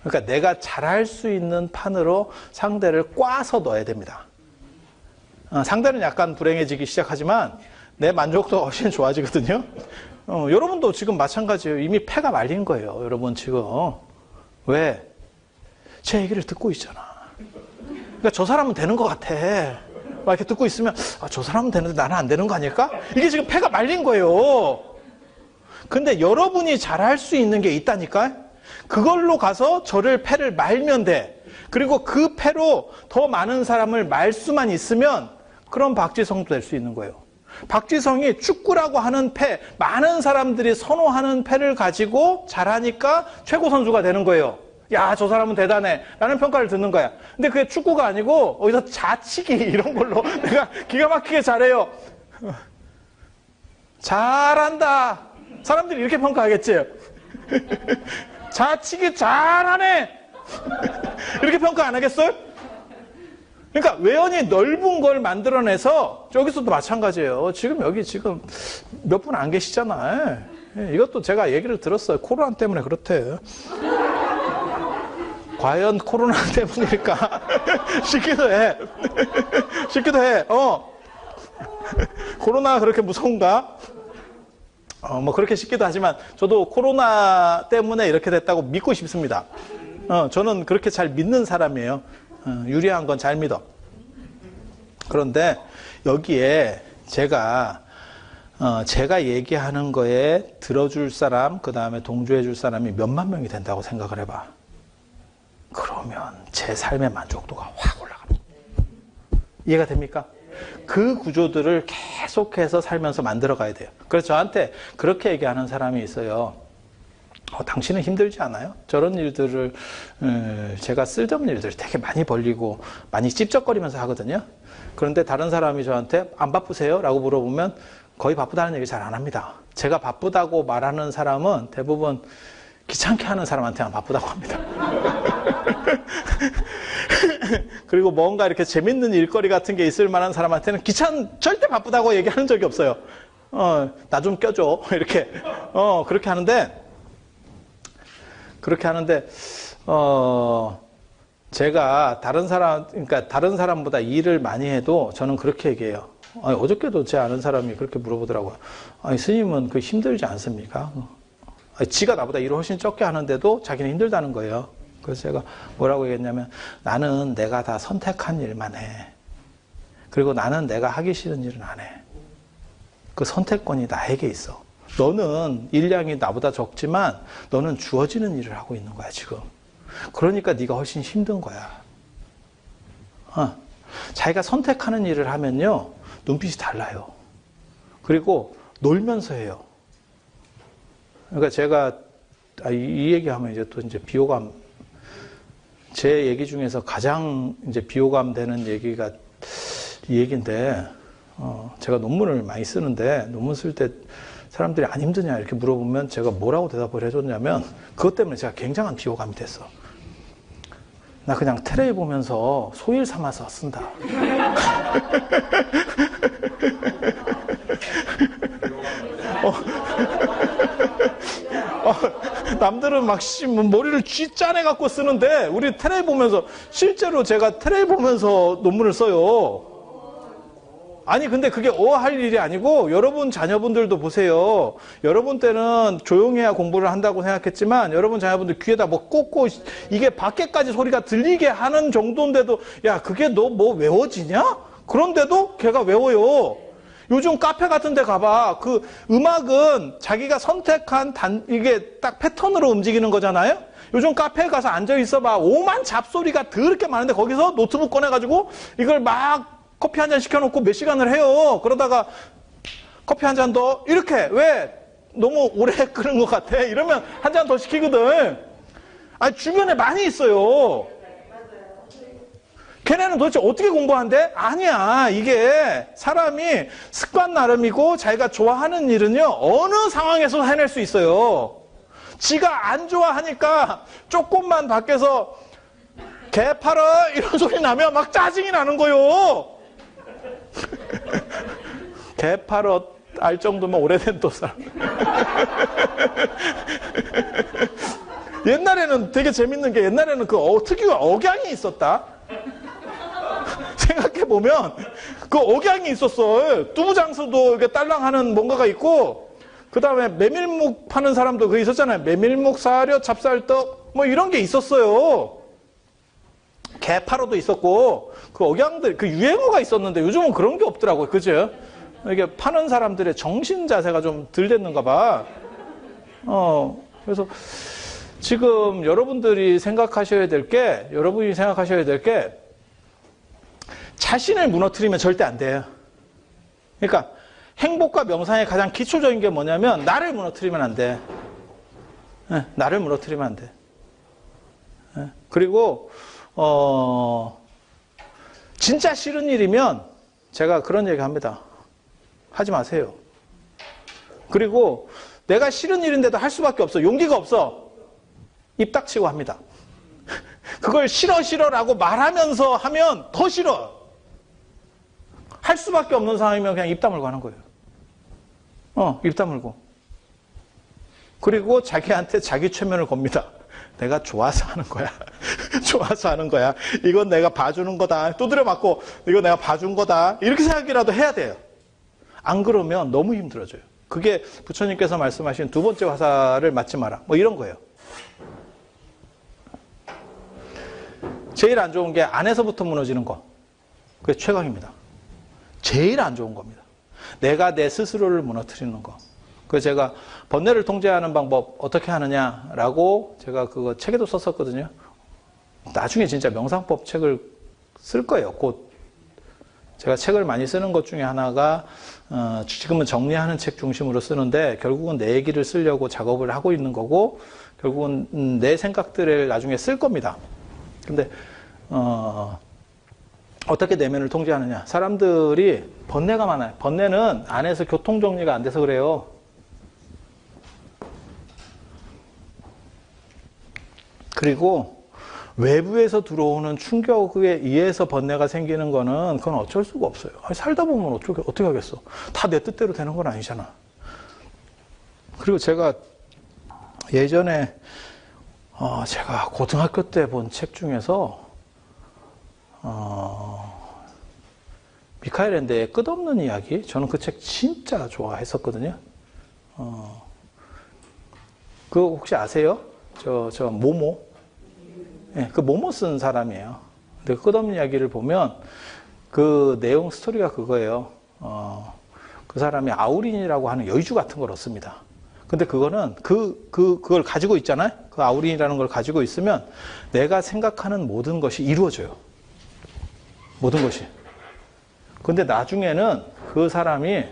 그러니까 내가 잘할 수 있는 판으로 상대를 꽈서 넣어야 됩니다. 상대는 약간 불행해지기 시작하지만 내 만족도가 훨씬 좋아지거든요. 여러분도 지금 마찬가지예요. 이미 패가 말린 거예요. 여러분 지금. 왜? 제 얘기를 듣고 있잖아. 그러니까 저 사람은 되는 것 같아. 막 이렇게 듣고 있으면 저 사람은 되는데 나는 안 되는 거 아닐까? 이게 지금 패가 말린 거예요. 근데 여러분이 잘할 수 있는 게 있다니까? 그걸로 가서 저를 패를 말면 돼. 그리고 그 패로 더 많은 사람을 말 수만 있으면 그럼 박지성도 될 수 있는 거예요. 박지성이 축구라고 하는 패, 많은 사람들이 선호하는 패를 가지고 잘하니까 최고 선수가 되는 거예요. 야, 저 사람은 대단해 라는 평가를 듣는 거야. 근데 그게 축구가 아니고 어디서 자치기 이런 걸로 내가 기가 막히게 잘해요. 잘한다. 사람들이 이렇게 평가하겠지. 자치기 잘하네. 이렇게 평가 안 하겠어요? 그러니까 외연이 넓은 걸 만들어내서 여기서도 마찬가지예요. 여기 몇 분 안 계시잖아요. 이것도 제가 얘기를 들었어요. 코로나 때문에 그렇대. 과연 코로나 때문일까? 싶기도 해. 코로나가 그렇게 무서운가? 뭐 그렇게 싶기도 하지만 저도 코로나 때문에 이렇게 됐다고 믿고 싶습니다. 저는 그렇게 잘 믿는 사람이에요. 유리한 건 잘 믿어. 그런데 여기에 제가 얘기하는 거에 들어줄 사람, 그 다음에 동조해줄 사람이 몇만 명이 된다고 생각을 해봐. 그러면 제 삶의 만족도가 확 올라갑니다. 이해가 됩니까? 그 구조들을 계속해서 살면서 만들어 가야 돼요. 그래서 저한테 그렇게 얘기하는 사람이 있어요. 당신은 힘들지 않아요? 저런 일들을 제가 쓸데없는 일들을 되게 많이 벌리고 많이 찝쩍거리면서 하거든요. 그런데 다른 사람이 저한테 안 바쁘세요? 라고 물어보면 거의 바쁘다는 얘기 잘 안 합니다. 제가 바쁘다고 말하는 사람은 대부분 귀찮게 하는 사람한테만 바쁘다고 합니다. 그리고 뭔가 이렇게 재밌는 일거리 같은 게 있을 만한 사람한테는 절대 바쁘다고 얘기하는 적이 없어요. 나 좀 껴줘. 이렇게. 그렇게 하는데, 제가 그러니까 다른 사람보다 일을 많이 해도 저는 그렇게 얘기해요. 어저께도 제 아는 사람이 그렇게 물어보더라고요. 스님은 그 힘들지 않습니까? 지가 나보다 일을 훨씬 적게 하는데도 자기는 힘들다는 거예요. 그래서 제가 뭐라고 얘기했냐면, 나는 내가 다 선택한 일만 해. 그리고 나는 내가 하기 싫은 일은 안 해. 그 선택권이 나에게 있어. 너는 일량이 나보다 적지만 너는 주어지는 일을 하고 있는 거야, 지금. 그러니까 네가 훨씬 힘든 거야. 자기가 선택하는 일을 하면요, 눈빛이 달라요. 그리고 놀면서 해요. 그러니까 제가 이 얘기하면 이제 또 이제 비호감, 제 얘기 중에서 가장 이제 비호감 되는 얘기가 이 얘기인데, 제가 논문을 많이 쓰는데 논문 쓸 때 사람들이 안 힘드냐 이렇게 물어보면 제가 뭐라고 대답을 해줬냐면, 그것 때문에 제가 굉장한 비호감이 됐어. 나 그냥 테레비 보면서 소일 삼아서 쓴다. 남들은 막 머리를 쥐 짜내갖고 쓰는데 우리 테레비 보면서 실제로 제가 테레비 보면서 논문을 써요. 아니 근데 그게 할 일이 아니고 여러분 자녀분들도 보세요. 여러분 때는 조용해야 공부를 한다고 생각했지만 여러분 자녀분들 귀에다 뭐 꽂고 이게 밖에까지 소리가 들리게 하는 정도인데도 야 그게 너 뭐 외워지냐? 그런데도 걔가 외워요. 요즘 카페 같은 데 가봐. 그 음악은 자기가 선택한 이게 딱 패턴으로 움직이는 거잖아요. 요즘 카페에 가서 앉아 있어봐. 오만 잡소리가 더럽게 많은데 거기서 노트북 꺼내가지고 이걸 막 커피 한 잔 시켜놓고 몇 시간을 해요. 그러다가 커피 한 잔 더 이렇게 왜 너무 오래 끓는 것 같아? 이러면 한 잔 더 시키거든. 아니 주변에 많이 있어요. 걔네는 도대체 어떻게 공부한대? 아니야. 이게 사람이 습관 나름이고 자기가 좋아하는 일은요. 어느 상황에서 해낼 수 있어요. 지가 안 좋아하니까 조금만 밖에서 개 팔아 이런 소리 나면 막 짜증이 나는 거요. 개 팔아 알 정도면 오래된 또 사람. 옛날에는 되게 재밌는 게 옛날에는 그 특유의 억양이 있었다. 생각해보면 그 억양이 있었어. 두부장수도 이렇게 딸랑하는 뭔가가 있고 그 다음에 메밀묵 파는 사람도 그게 있었잖아요. 메밀묵, 사료, 찹쌀떡 뭐 이런 게 있었어요. 개파로도 있었고 그 억양들 그 유행어가 있었는데 요즘은 그런 게 없더라고요. 그죠? 이게 파는 사람들의 정신 자세가 좀 덜 됐는가 봐. 그래서 지금 여러분이 생각하셔야 될 게 자신을 무너뜨리면 절대 안 돼요. 그러니까 행복과 명상의 가장 기초적인 게 뭐냐면 나를 무너뜨리면 안 돼. 나를 무너뜨리면 안 돼. 그리고 진짜 싫은 일이면 제가 그런 얘기 합니다. 하지 마세요. 그리고 내가 싫은 일인데도 할 수밖에 없어. 용기가 없어. 입 닥치고 합니다. 그걸 싫어라고 말하면서 하면 더 싫어. 할 수밖에 없는 상황이면 그냥 입 다물고 하는 거예요. 입 다물고. 그리고 자기한테 자기 최면을 겁니다. 내가 좋아서 하는 거야. 좋아서 하는 거야. 이건 내가 봐주는 거다. 두드려 맞고 이거 내가 봐준 거다. 이렇게 생각이라도 해야 돼요. 안 그러면 너무 힘들어져요. 그게 부처님께서 말씀하신 두 번째 화살을 맞지 마라. 뭐 이런 거예요. 제일 안 좋은 게 안에서부터 무너지는 거. 그게 최강입니다. 제일 안 좋은 겁니다. 내가 내 스스로를 무너뜨리는 거. 그래서 제가 번뇌를 통제하는 방법 어떻게 하느냐라고 제가 그거 책에도 썼었거든요. 나중에 진짜 명상법 책을 쓸 거예요. 곧 제가 책을 많이 쓰는 것 중에 하나가 지금은 정리하는 책 중심으로 쓰는데 결국은 내 얘기를 쓰려고 작업을 하고 있는 거고 결국은 내 생각들을 나중에 쓸 겁니다. 근데 어떻게 내면을 통제하느냐. 사람들이 번뇌가 많아요. 번뇌는 안에서 교통정리가 안 돼서 그래요. 그리고 외부에서 들어오는 충격에 의해서 번뇌가 생기는 거는 그건 어쩔 수가 없어요. 살다 보면 어떻게 하겠어. 다 내 뜻대로 되는 건 아니잖아. 그리고 제가 예전에 제가 고등학교 때 본 책 중에서 미카엘 엔데의 끝없는 이야기, 저는 그 책 진짜 좋아했었거든요. 그거 혹시 아세요? 저 모모? 네, 그 모모 쓴 사람이에요. 근데 그 끝없는 이야기를 보면 그 내용 스토리가 그거예요. 그 사람이 아우린이라고 하는 여의주 같은 걸 얻습니다. 근데 그거는 그걸 가지고 있잖아요. 그 아우린이라는 걸 가지고 있으면 내가 생각하는 모든 것이 이루어져요. 모든 것이. 근데 나중에는 그 사람이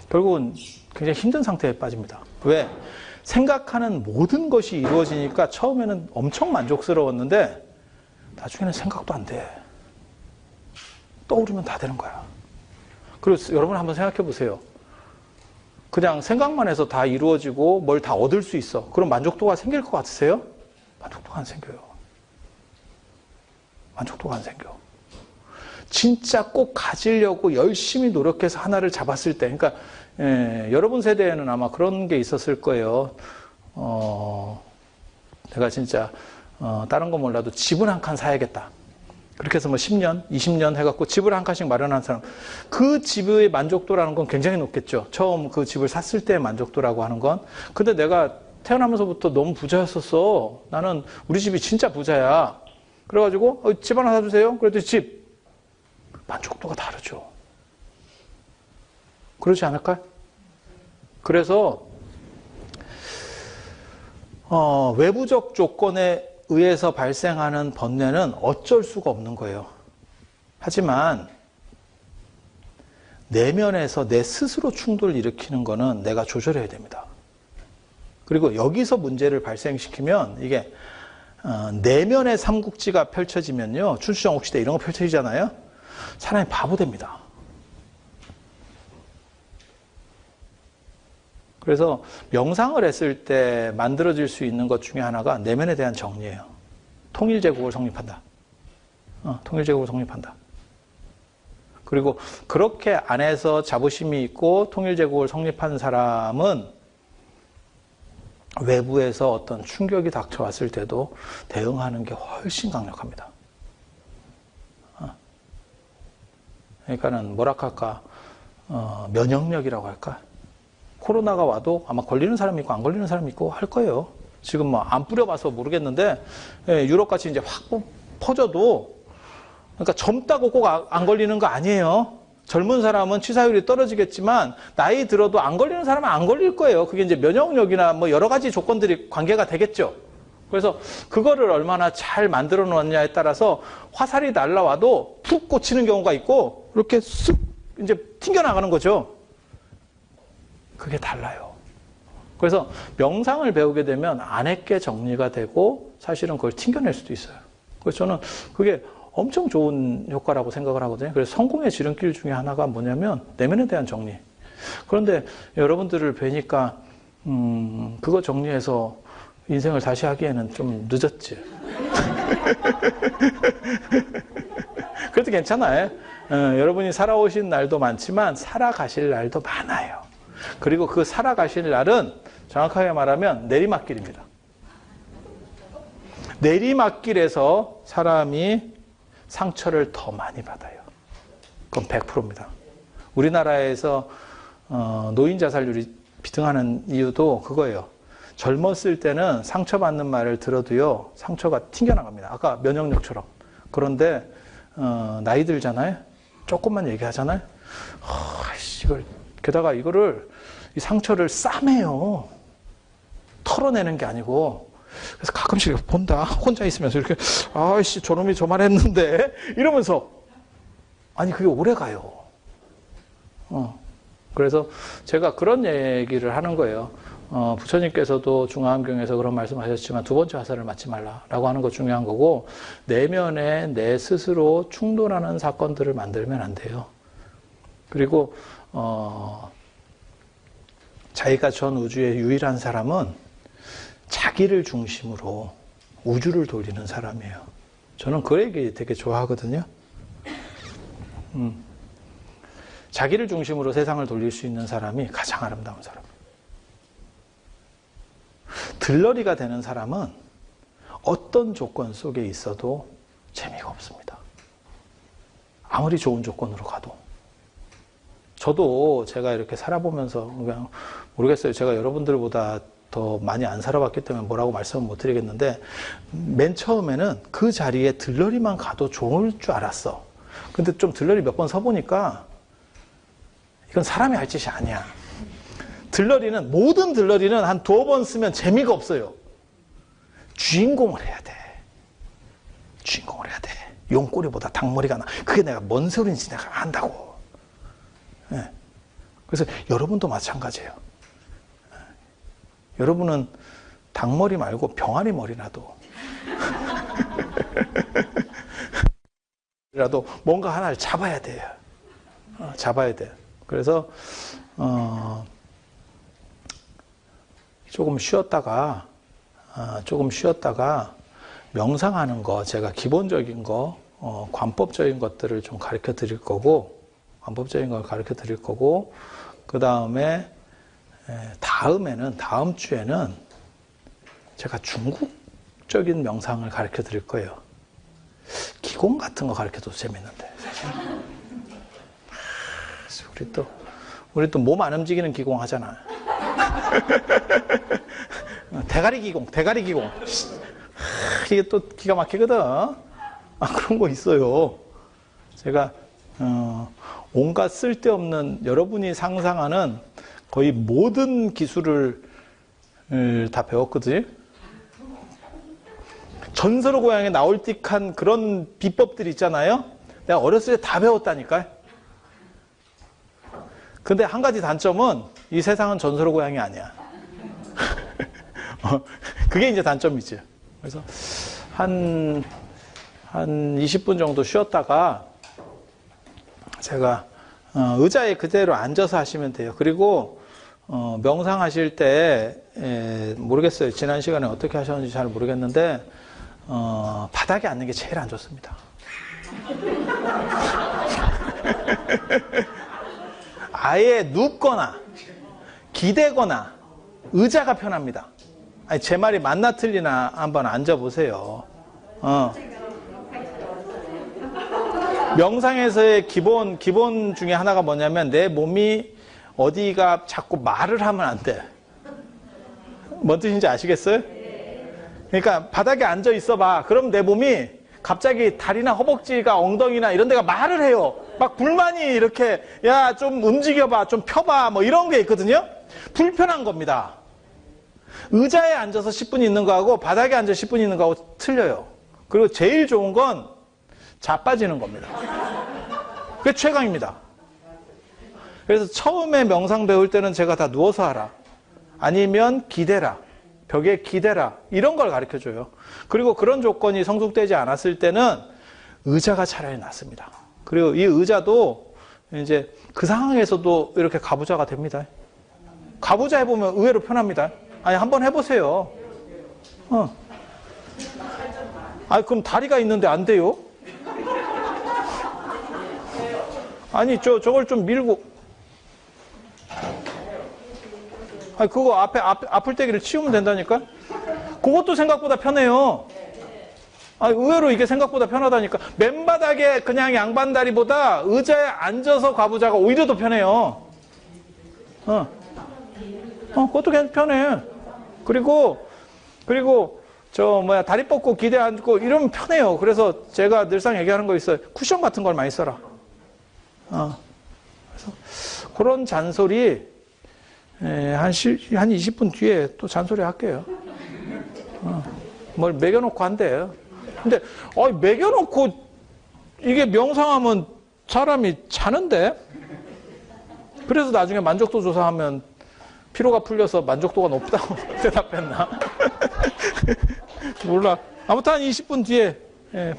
결국은 굉장히 힘든 상태에 빠집니다. 왜? 생각하는 모든 것이 이루어지니까 처음에는 엄청 만족스러웠는데 나중에는 생각도 안 돼. 떠오르면 다 되는 거야. 그리고 여러분 한번 생각해 보세요. 그냥 생각만 해서 다 이루어지고 뭘 다 얻을 수 있어. 그럼 만족도가 생길 것 같으세요? 만족도가 안 생겨요. 만족도가 안 생겨. 진짜 꼭 가지려고 열심히 노력해서 하나를 잡았을 때, 그러니까 여러분 세대에는 아마 그런 게 있었을 거예요. 내가 진짜 다른 거 몰라도 집은 한 칸 사야겠다. 그렇게 해서 뭐 10년, 20년 해갖고 집을 한 칸씩 마련한 사람, 그 집의 만족도라는 건 굉장히 높겠죠. 처음 그 집을 샀을 때의 만족도라고 하는 건. 근데 내가 태어나면서부터 너무 부자였었어. 나는 우리 집이 진짜 부자야. 그래가지고 집 하나 사주세요. 그랬더니 집 만족도가 다르죠. 그렇지 않을까요? 그래서 외부적 조건에 의해서 발생하는 번뇌는 어쩔 수가 없는 거예요. 하지만 내면에서 내 스스로 충돌을 일으키는 거는 내가 조절해야 됩니다. 그리고 여기서 문제를 발생시키면 이게 내면의 삼국지가 펼쳐지면요. 춘추전국시대 이런 거 펼쳐지잖아요. 사람이 바보 됩니다. 그래서 명상을 했을 때 만들어질 수 있는 것 중에 하나가 내면에 대한 정리예요. 통일제국을 성립한다. 통일제국을 성립한다. 그리고 그렇게 안에서 자부심이 있고 통일제국을 성립한 사람은 외부에서 어떤 충격이 닥쳐왔을 때도 대응하는 게 훨씬 강력합니다. 그러니까는 뭐라 할까, 면역력이라고 할까? 코로나가 와도 아마 걸리는 사람이 있고 안 걸리는 사람이 있고 할 거예요. 지금 뭐 안 뿌려봐서 모르겠는데, 유럽같이 이제 확 퍼져도, 그러니까 젊다고 꼭 안 걸리는 거 아니에요. 젊은 사람은 치사율이 떨어지겠지만, 나이 들어도 안 걸리는 사람은 안 걸릴 거예요. 그게 이제 면역력이나 뭐 여러 가지 조건들이 관계가 되겠죠. 그래서 그거를 얼마나 잘 만들어 놓았냐에 따라서 화살이 날라와도 푹 꽂히는 경우가 있고, 이렇게 쓱 이제 튕겨나가는 거죠. 그게 달라요. 그래서 명상을 배우게 되면 안에 게 정리가 되고 사실은 그걸 튕겨낼 수도 있어요. 그래서 저는 그게 엄청 좋은 효과라고 생각을 하거든요. 그래서 성공의 지름길 중에 하나가 뭐냐면 내면에 대한 정리. 그런데 여러분들을 뵈니까 그거 정리해서 인생을 다시 하기에는 좀 늦었지. 그래도 괜찮아요. 여러분이 살아오신 날도 많지만 살아가실 날도 많아요. 그리고 그 살아가실 날은 정확하게 말하면 내리막길입니다. 내리막길에서 사람이 상처를 더 많이 받아요. 그건 100%입니다. 우리나라에서 노인 자살률이 비등하는 이유도 그거예요. 젊었을 때는 상처받는 말을 들어도요, 상처가 튕겨나갑니다. 아까 면역력처럼. 그런데 나이 들잖아요. 조금만 얘기하잖아요. 이걸 게다가 이 상처를 싸매요. 털어내는 게 아니고. 그래서 가끔씩 본다. 혼자 있으면서 이렇게, 아이씨, 저놈이 저 말했는데. 이러면서. 아니, 그게 오래 가요. 그래서 제가 그런 얘기를 하는 거예요. 부처님께서도 중화암경에서 그런 말씀 하셨지만 두 번째 화살을 맞지 말라라고 하는 것 중요한 거고, 내면에 내 스스로 충돌하는 사건들을 만들면 안 돼요. 그리고, 자기가 전 우주의 유일한 사람은 자기를 중심으로 우주를 돌리는 사람이에요. 저는 그 얘기 되게 좋아하거든요. 자기를 중심으로 세상을 돌릴 수 있는 사람이 가장 아름다운 사람. 들러리가 되는 사람은 어떤 조건 속에 있어도 재미가 없습니다. 아무리 좋은 조건으로 가도. 저도 제가 이렇게 살아보면서 그냥 모르겠어요. 제가 여러분들보다 더 많이 안 살아봤기 때문에 뭐라고 말씀을 못 드리겠는데, 맨 처음에는 그 자리에 들러리만 가도 좋을 줄 알았어. 근데 좀 들러리 몇 번 서보니까 이건 사람이 할 짓이 아니야. 모든 들러리는 한 2번 쓰면 재미가 없어요. 주인공을 해야 돼. 주인공을 해야 돼. 용꼬리보다 닭머리가 나. 그게 내가 뭔 소리인지 내가 안다고. 네. 그래서 여러분도 마찬가지예요. 여러분은 닭머리 말고 병아리 머리라도 뭔가 하나를 잡아야 돼요. 잡아야 돼요. 그래서 조금 쉬었다가 명상하는 거, 제가 기본적인 거, 관법적인 것들을 좀 가르쳐 드릴 거고, 그 다음 주에는 제가 중국 영적인 명상을 가르쳐 드릴 거예요. 기공 같은 거 가르쳐도 재밌는데. 우리 또 몸 안 움직이는 기공 하잖아. 대가리 기공. 이게 또 기가 막히거든. 그런 거 있어요. 제가 온갖 쓸데없는 여러분이 상상하는 거의 모든 기술을 다 배웠거든요. 전설의 고향에 나올 듯한 그런 비법들 있잖아요. 내가 어렸을 때 다 배웠다니까요. 근데 한 가지 단점은 이 세상은 전설의 고향이 아니야. 그게 이제 단점이죠. 그래서 한 20분 정도 쉬었다가 제가 의자에 그대로 앉아서 하시면 돼요. 그리고 명상하실 때 모르겠어요. 지난 시간에 어떻게 하셨는지 잘 모르겠는데 바닥에 앉는 게 제일 안 좋습니다. 아예 눕거나 기대거나 의자가 편합니다. 아니, 제 말이 맞나 틀리나 한번 앉아보세요. 명상에서의 기본 중에 하나가 뭐냐면 내 몸이 어디가 자꾸 말을 하면 안 돼. 뭔 뜻인지 아시겠어요? 그러니까 바닥에 앉아 있어봐. 그럼 내 몸이 갑자기 다리나 허벅지가 엉덩이나 이런 데가 말을 해요. 막 불만이 이렇게 야 좀 움직여봐, 좀 펴봐 뭐 이런 게 있거든요. 불편한 겁니다. 의자에 앉아서 10분 있는 거하고 바닥에 앉아 10분 있는 거하고 틀려요. 그리고 제일 좋은 건 자빠지는 겁니다. 그게 최강입니다. 그래서 처음에 명상 배울 때는 제가 다 누워서 하라. 아니면 기대라. 벽에 기대라. 이런 걸 가르쳐줘요. 그리고 그런 조건이 성숙되지 않았을 때는 의자가 차라리 낫습니다. 그리고 이 의자도 이제 그 상황에서도 이렇게 가부좌가 됩니다. 가부좌 해보면 의외로 편합니다. 아니, 한번 해보세요. 그럼 다리가 있는데 안 돼요? 아니, 저걸 좀 밀고. 그거 앞에 아플 때기를 치우면 된다니까? 그것도 생각보다 편해요. 의외로 이게 생각보다 편하다니까. 맨바닥에 그냥 양반다리보다 의자에 앉아서 가부좌가 오히려 더 편해요. 그것도 그냥 편해. 그리고 다리 뻗고 기대 앉고 이러면 편해요. 그래서 제가 늘상 얘기하는 거 있어요. 쿠션 같은 걸 많이 써라. 그래서 그런 잔소리 한 20분 뒤에 또 잔소리 할게요. 뭘 매겨놓고 한대요. 근데 매겨놓고 이게 명상하면 사람이 자는데? 그래서 나중에 만족도 조사하면 피로가 풀려서 만족도가 높다고 대답했나? 몰라. 아무튼 한 20분 뒤에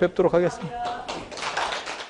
뵙도록 하겠습니다.